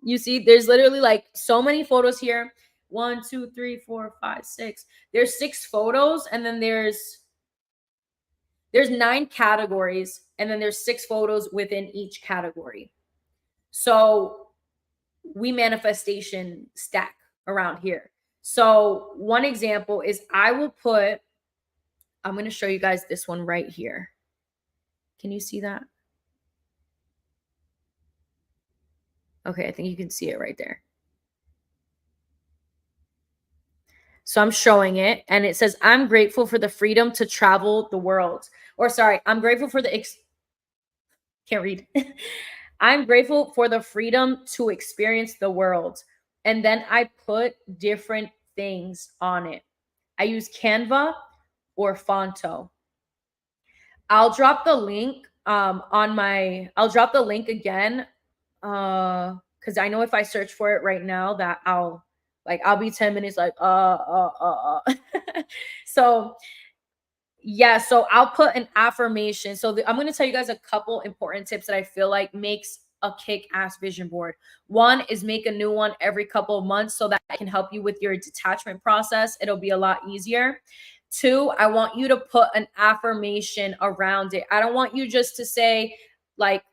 You see, there's literally like so many photos here. 1, 2, 3, 4, 5, 6. There's 6 photos, and then there's 9 categories, and then there's 6 photos within each category. So we manifestation stack around here. So one example is I'm going to show you guys this one right here. Can you see that? Okay, I think you can see it right there. So I'm showing it, and it says, I'm grateful for the freedom to travel the world. Or sorry, I'm grateful for can't read. I'm grateful for the freedom to experience the world. And then I put different things on it. I use Canva or Fonto. I'll drop the link I'll drop the link again. because I know if I search for it right now that I'll be 10 minutes like so yeah, so I'll put an affirmation. So I'm going to tell you guys a couple important tips that I feel like makes a kick-ass vision board. One is make a new one every couple of months so that it can help you with your detachment process. It'll be a lot easier. Two, I want you to put an affirmation around it. I don't want you just to say like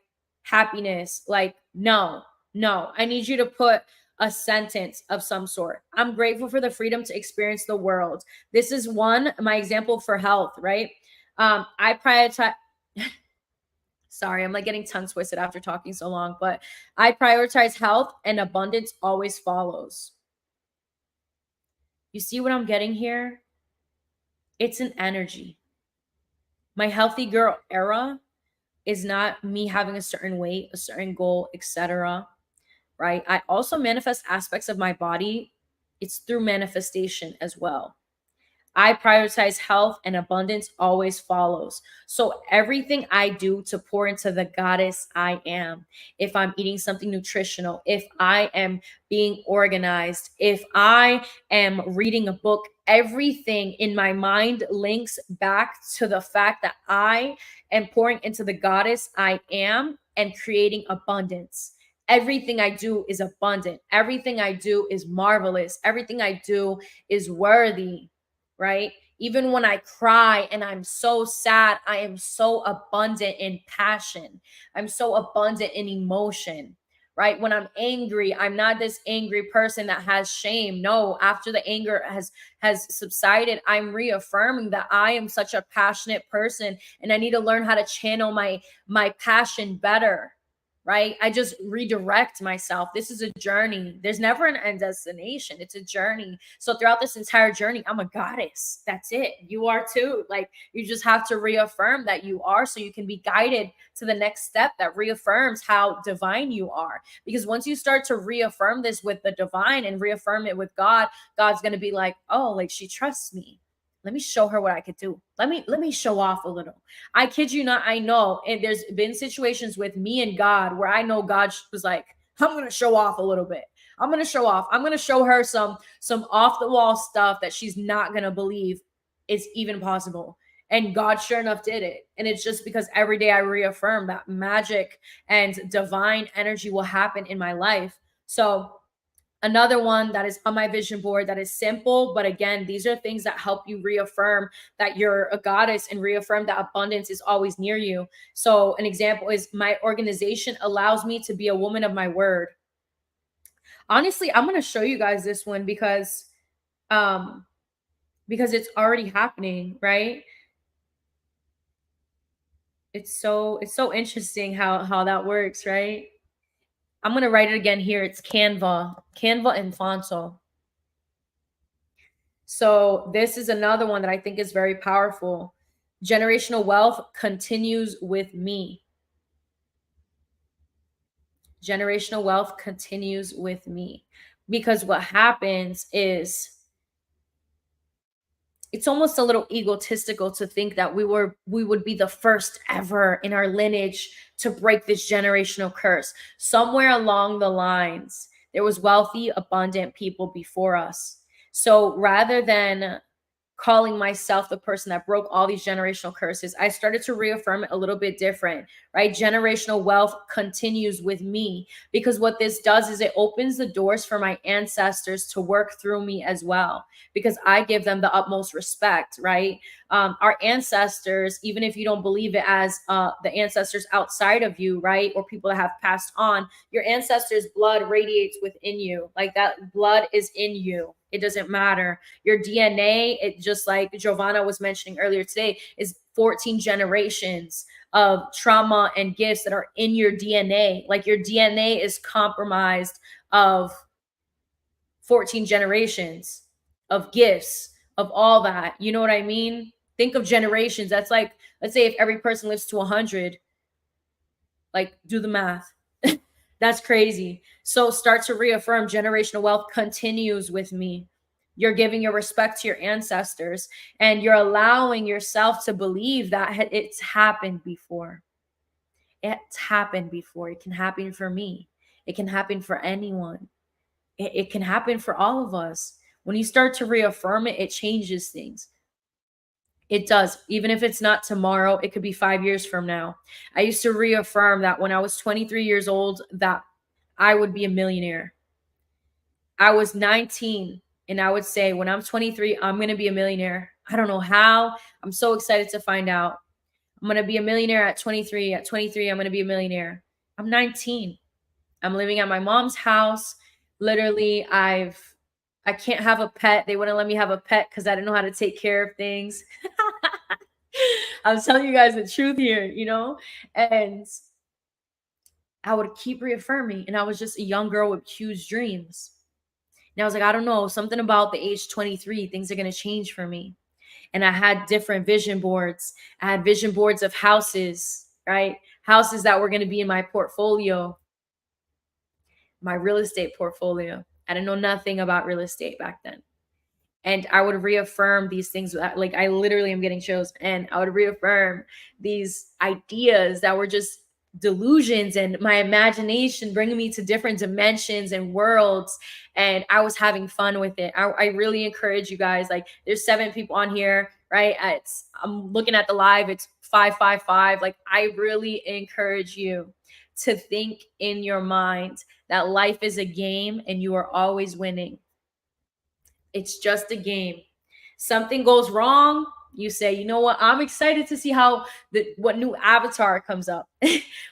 happiness, like no, no. I need you to put a sentence of some sort. I'm grateful for the freedom to experience the world. This is my example for health, right? I prioritize. Sorry, I'm like getting tongue twisted after talking so long, but I prioritize health and abundance always follows. You see what I'm getting here? It's an energy. My healthy girl era is not me having a certain weight, a certain goal, etc. Right? I also manifest aspects of my body. It's through manifestation as well. I prioritize health and abundance always follows. So everything I do to pour into the goddess I am, if I'm eating something nutritional, if I am being organized, if I am reading a book, everything in my mind links back to the fact that I am pouring into the goddess I am and creating abundance. Everything I do is abundant. Everything I do is marvelous. Everything I do is worthy, right? Even when I cry and I'm so sad, I am so abundant in passion. I'm so abundant in emotion, right? When I'm angry, I'm not this angry person that has shame. No, after the anger has subsided, I'm reaffirming that I am such a passionate person and I need to learn how to channel my passion better. Right? I just redirect myself. This is a journey. There's never an end destination. It's a journey. So throughout this entire journey, I'm a goddess. That's it. You are too. Like you just have to reaffirm that you are so you can be guided to the next step that reaffirms how divine you are. Because once you start to reaffirm this with the divine and reaffirm it with God, God's going to be like, "Oh, like she trusts me. Let me show her what I could do. Let me show off a little." I kid you not, I know. And there's been situations with me and God where I know God was like, "I'm going to show off a little bit. I'm going to show off. I'm going to show her some off the wall stuff that she's not going to believe is even possible." And God sure enough did it. And it's just because every day I reaffirm that magic and divine energy will happen in my life. So another one that is on my vision board that is simple, but again, these are things that help you reaffirm that you're a goddess and reaffirm that abundance is always near you. So an example is my organization allows me to be a woman of my word. Honestly, I'm going to show you guys this one because it's already happening, right? It's so interesting how that works, right? I'm going to write it again here. It's Canva and Fonso. So this is another one that I think is very powerful. Generational wealth continues with me. Generational wealth continues with me. Because what happens is it's almost a little egotistical to think that we would be the first ever in our lineage to break this generational curse. Somewhere along the lines, there was wealthy, abundant people before us. So rather than calling myself the person that broke all these generational curses, I started to reaffirm it a little bit different, right? Generational wealth continues with me, because what this does is it opens the doors for my ancestors to work through me as well, because I give them the utmost respect, right? Our ancestors, even if you don't believe it as the ancestors outside of you, right? Or people that have passed on, your ancestors' blood radiates within you. Like that blood is in you. It doesn't matter. Your DNA, it just like Giovanna was mentioning earlier today, is 14 generations of trauma and gifts that are in your DNA. Like your DNA is compromised of 14 generations of gifts, of all that. You know what I mean? Think of generations. That's like, let's say if every person lives to 100, like do the math. That's crazy. So start to reaffirm generational wealth continues with me. You're giving your respect to your ancestors and you're allowing yourself to believe that it's happened before. It's happened before. It can happen for me. It can happen for anyone. It can happen for all of us. When you start to reaffirm it, it changes things. It does. Even if it's not tomorrow, it could be 5 years from now. I used to reaffirm that when I was 23 years old, that I would be a millionaire. I was 19 and I would say, when I'm 23, I'm going to be a millionaire. I don't know how. I'm so excited to find out. I'm going to be a millionaire at 23. At 23, I'm going to be a millionaire. I'm 19. I'm living at my mom's house. Literally, I can't have a pet. They wouldn't let me have a pet because I didn't know how to take care of things. I'm telling you guys the truth here, you know? And I would keep reaffirming, and I was just a young girl with huge dreams. And I was like, I don't know, something about the age 23, things are going to change for me. And I had different vision boards. I had vision boards of houses, right? Houses that were going to be in my portfolio, my real estate portfolio. I didn't know nothing about real estate back then. And I would reaffirm these things. Like, I literally am getting chills. And I would reaffirm these ideas that were just delusions and my imagination bringing me to different dimensions and worlds. And I was having fun with it. I really encourage you guys. Like, there's 7 people on here, right? I'm looking at the live. It's 555. Like, I really encourage you to think in your mind that life is a game and you are always winning. It's just a game. Something goes wrong, you say, you know what? I'm excited to see what new avatar comes up,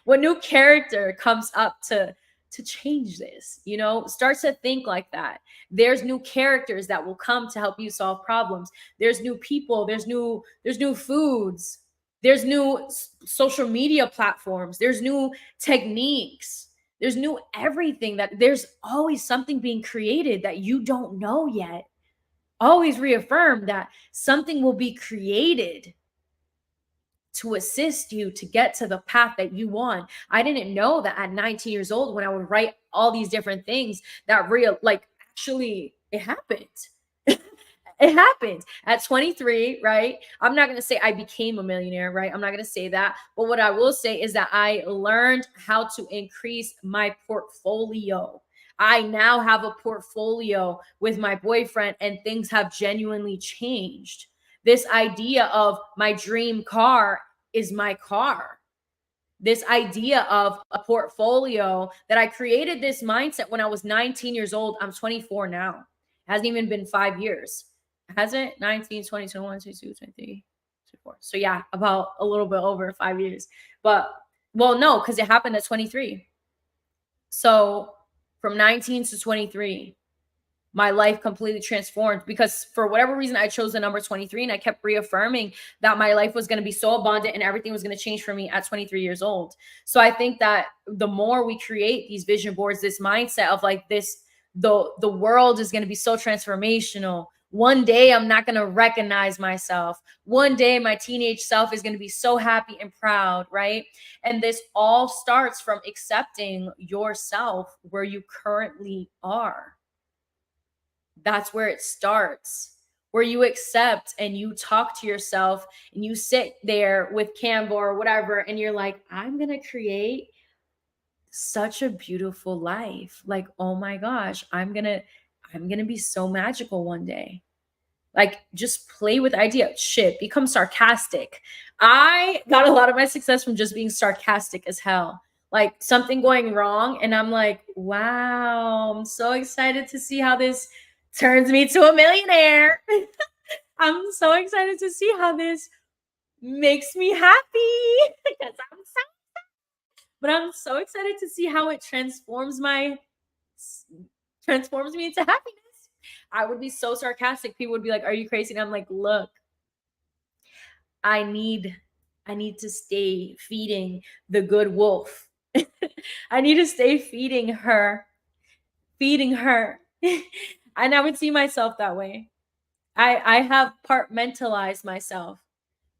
what new character comes up to change this. You know, start to think like that. There's new characters that will come to help you solve problems. There's new people. There's new foods. There's new social media platforms. There's new techniques. There's new everything. That there's always something being created that you don't know yet. Always reaffirm that something will be created to assist you to get to the path that you want. I didn't know that at 19 years old, when I would write all these different things, that actually it happened. It happened at 23, right? I'm not going to say I became a millionaire, right? I'm not going to say that. But what I will say is that I learned how to increase my portfolio. I now have a portfolio with my boyfriend, and things have genuinely changed. This idea of my dream car is my car. This idea of a portfolio that I created, this mindset when I was 19 years old. I'm 24 now. It hasn't even been 5 years. Has it? 19, 20, 21, 22, 23, 24. So yeah, about a little bit over 5 years. But, well, no, because it happened at 23. So from 19 to 23, my life completely transformed, because for whatever reason, I chose the number 23, and I kept reaffirming that my life was going to be so abundant and everything was going to change for me at 23 years old. So I think that the more we create these vision boards, this mindset of like this, the world is going to be so transformational. One day I'm not going to recognize myself. One day my teenage self is going to be so happy and proud, right? And this all starts from accepting yourself where you currently are. That's where it starts, where you accept and you talk to yourself and you sit there with Canva or whatever, and you're like, I'm going to create such a beautiful life. Like, oh my gosh, I'm going to be so magical one day. Like, just play with ideas. Shit, become sarcastic. I got a lot of my success from just being sarcastic as hell. Like, something going wrong, and I'm like, wow, I'm so excited to see how this turns me to a millionaire. I'm so excited to see how this makes me happy. Because I'm so excited to see how it transforms me into happiness. I would be so sarcastic. People would be like, are you crazy? And I'm like, look, I need to stay feeding the good wolf. I need to stay feeding her. And I would see myself that way. I have compartmentalized myself.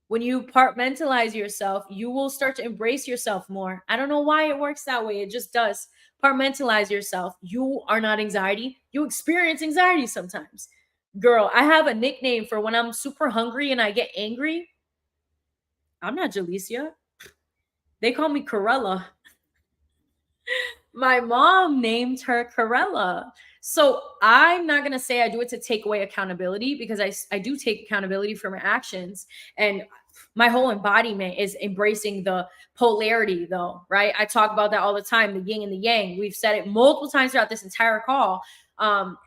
When you compartmentalize yourself, you will start to embrace yourself more. I don't know why it works that way. It just does. Compartmentalize yourself. You are not anxiety. You experience anxiety sometimes. Girl, I have a nickname for when I'm super hungry and I get angry. I'm not Jalicia. They call me Corella. My mom named her Corella. So I'm not going to say I do it to take away accountability, because I do take accountability for my actions. And my whole embodiment is embracing the polarity, though, right? I talk about that all the time, the yin and the yang. We've said it multiple times throughout this entire call,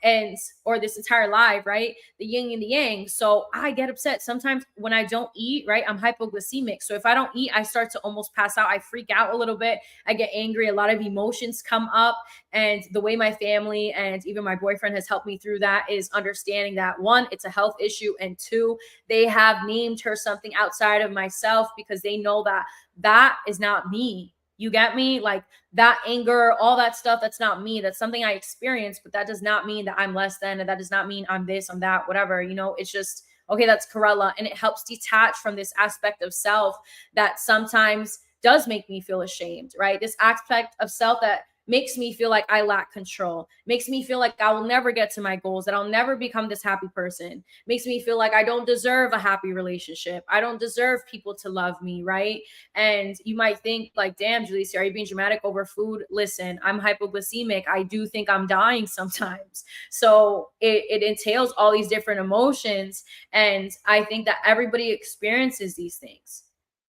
and or this entire live, right? The yin and the yang. So I get upset sometimes when I don't eat, right? I'm hypoglycemic. So if I don't eat, I start to almost pass out. I freak out a little bit. I get angry. A lot of emotions come up. And the way my family and even my boyfriend has helped me through that is understanding that, one, it's a health issue, and two, they have named her something outside of myself, because they know that that is not me. You get me? Like, that anger, all that stuff, that's not me. That's something I experience, but that does not mean that I'm less than, and that does not mean I'm this, I'm that, whatever. It's just, okay, that's Corella. And it helps detach from this aspect of self that sometimes does make me feel ashamed, right? This aspect of self that makes me feel like I lack control, makes me feel like I will never get to my goals, that I'll never become this happy person, makes me feel like I don't deserve a happy relationship. I don't deserve people to love me, right? And you might think like, damn, Julissa, are you being dramatic over food? Listen, I'm hypoglycemic. I do think I'm dying sometimes. So it entails all these different emotions. And I think that everybody experiences these things.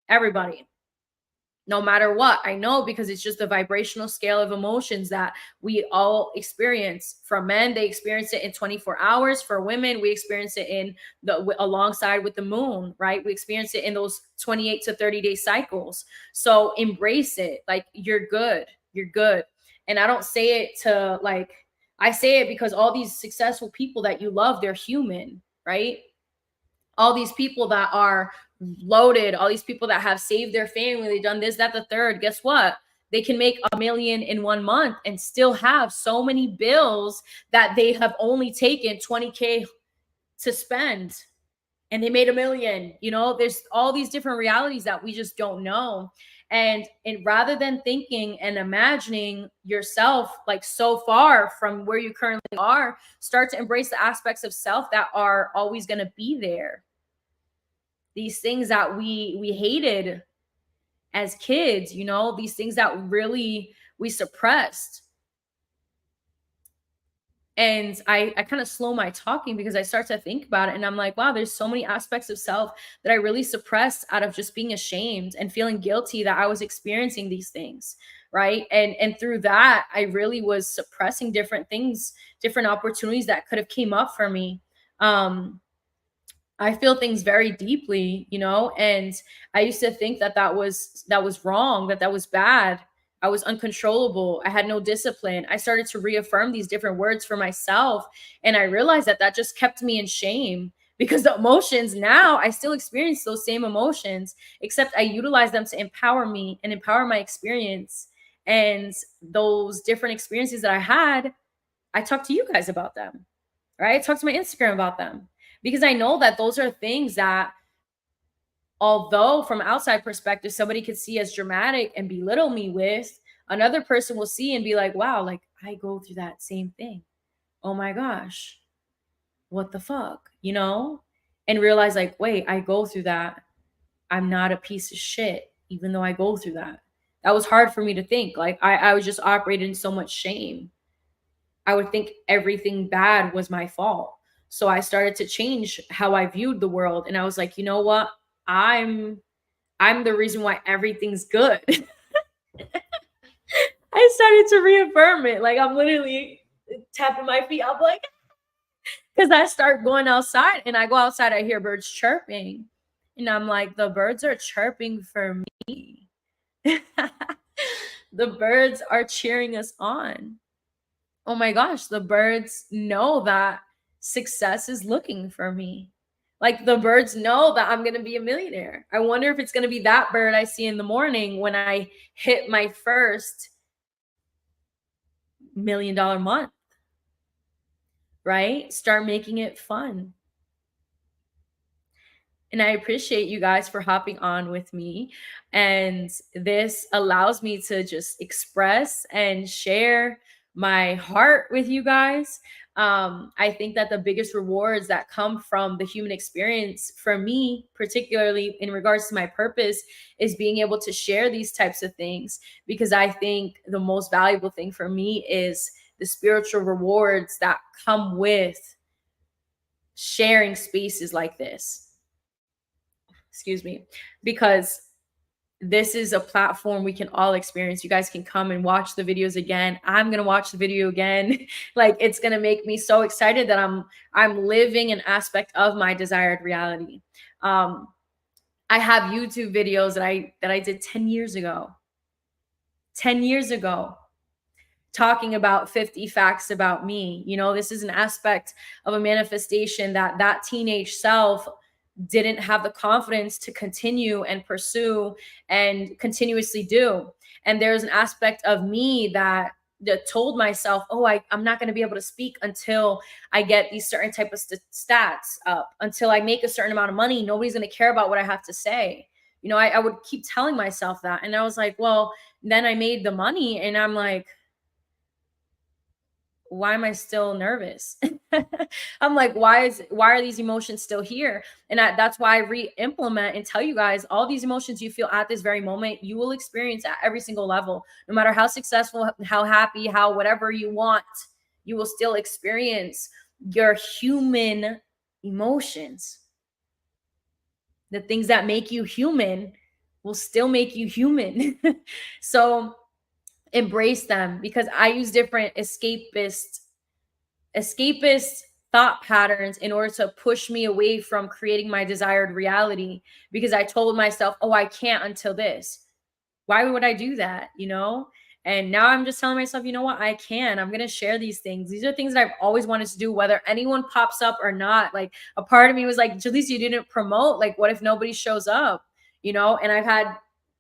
Everybody, no matter what. I know, because it's just the vibrational scale of emotions that we all experience. For men, they experience it in 24 hours. For women, we experience it in alongside with the moon, right? We experience it in those 28 to 30-day cycles. So embrace it. Like, you're good. You're good. And I don't say it to like, I say it because all these successful people that you love, they're human, right? All these people that are loaded, all these people that have saved their family, they've done this, that, the third. Guess what? They can make $1 million in 1 month and still have so many bills that they have only taken 20K to spend, and they made $1 million. There's all these different realities that we just don't know. And rather than thinking and imagining yourself like so far from where you currently are, start to embrace the aspects of self that are always going to be there. These things that we hated as kids, these things that really we suppressed. And I kind of slow my talking, because I start to think about it, and I'm like, wow, there's so many aspects of self that I really suppressed out of just being ashamed and feeling guilty that I was experiencing these things, right? And through that, I really was suppressing different things, different opportunities that could have came up for me. I feel things very deeply, and I used to think that was wrong, that was bad. I was uncontrollable. I had no discipline. I started to reaffirm these different words for myself, and I realized that just kept me in shame, because the emotions, now I still experience those same emotions, except I utilize them to empower me and empower my experience. And those different experiences that I had, I talk to you guys about them, right? I talk to my Instagram about them, because I know that those are things that, although from outside perspective, somebody could see as dramatic and belittle me with, another person will see and be like, wow, like, I go through that same thing. Oh my gosh, what the fuck, and realize like, wait, I go through that. I'm not a piece of shit, even though I go through that. That was hard for me to think. Like, I was just operating in so much shame. I would think everything bad was my fault. So I started to change how I viewed the world. And I was like, you know what? I'm the reason why everything's good. I started to reaffirm it. Like, I'm literally tapping my feet. I'm like, because I start going outside, and I go outside, I hear birds chirping. And I'm like, the birds are chirping for me. The birds are cheering us on. Oh my gosh, the birds know that success is looking for me. Like, the birds know that I'm going to be a millionaire. I wonder if it's going to be that bird I see in the morning when I hit my first $1 million month, right? Start making it fun. And I appreciate you guys for hopping on with me. And this allows me to just express and share my heart with you guys. I think that the biggest rewards that come from the human experience for me, particularly in regards to my purpose, is being able to share these types of things, because I think the most valuable thing for me is the spiritual rewards that come with sharing spaces like this. Excuse me. Because this is a platform we can all experience. You guys can come and watch the videos again. I'm going to watch the video again. Like, it's going to make me so excited that I'm living an aspect of my desired reality. I have YouTube videos that I did 10 years ago. 10 years ago, talking about 50 facts about me. You know, this is an aspect of a manifestation that teenage self didn't have the confidence to continue and pursue and continuously do. And there's an aspect of me that told myself, oh, I'm not going to be able to speak until I get these certain type of stats up, until I make a certain amount of money. Nobody's going to care about what I have to say. You know, I would keep telling myself that. And I was like, well, then I made the money and I'm like, why am I still nervous? I'm like, why are these emotions still here? And that's why I re-implement and tell you guys, all these emotions you feel at this very moment, you will experience at every single level. No matter how successful, how happy, how whatever you want, you will still experience your human emotions. The things that make you human will still make you human. So embrace them, because I use different escapist thought patterns in order to push me away from creating my desired reality, because I told myself, oh, I can't until this. Why would I do that? You know? And now I'm just telling myself, you know what? I can. I'm going to share these things. These are things that I've always wanted to do, whether anyone pops up or not. Like, a part of me was like, Jaleesa, you didn't promote. Like, what if nobody shows up? You know? And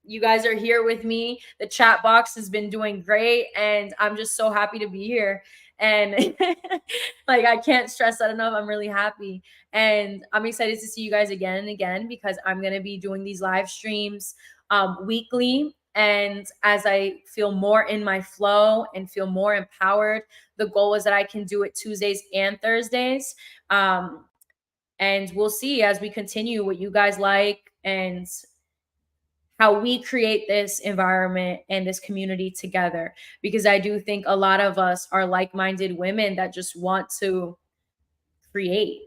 you guys are here with me. The chat box has been doing great. And I'm just so happy to be here. And like, I can't stress that enough. I'm really happy. And I'm excited to see you guys again and again, because I'm going to be doing these live streams weekly. And as I feel more in my flow and feel more empowered, the goal is that I can do it Tuesdays and Thursdays. And we'll see as we continue what you guys like and how we create this environment and this community together. Because I do think a lot of us are like-minded women that just want to create,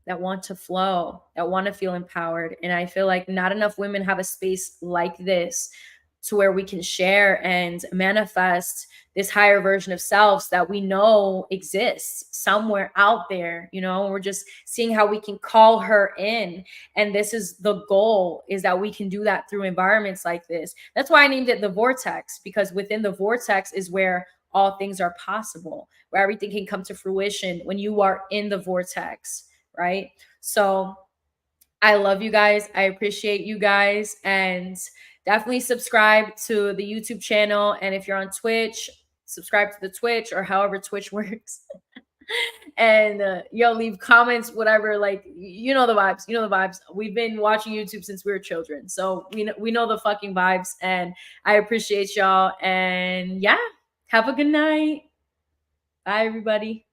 that want to flow, that want to feel empowered. And I feel like not enough women have a space like this to where we can share and manifest this higher version of selves that we know exists somewhere out there. You know, we're just seeing how we can call her in. And this is the goal, is that we can do that through environments like this. That's why I named it the vortex, because within the vortex is where all things are possible, where everything can come to fruition when you are in the vortex, right? So I love you guys. I appreciate you guys. And definitely subscribe to the YouTube channel. And if you're on Twitch, subscribe to the Twitch, or however Twitch works. And leave comments, whatever. Like, you know the vibes. You know the vibes. We've been watching YouTube since we were children, so we know the fucking vibes. And I appreciate y'all. And yeah, have a good night. Bye, everybody.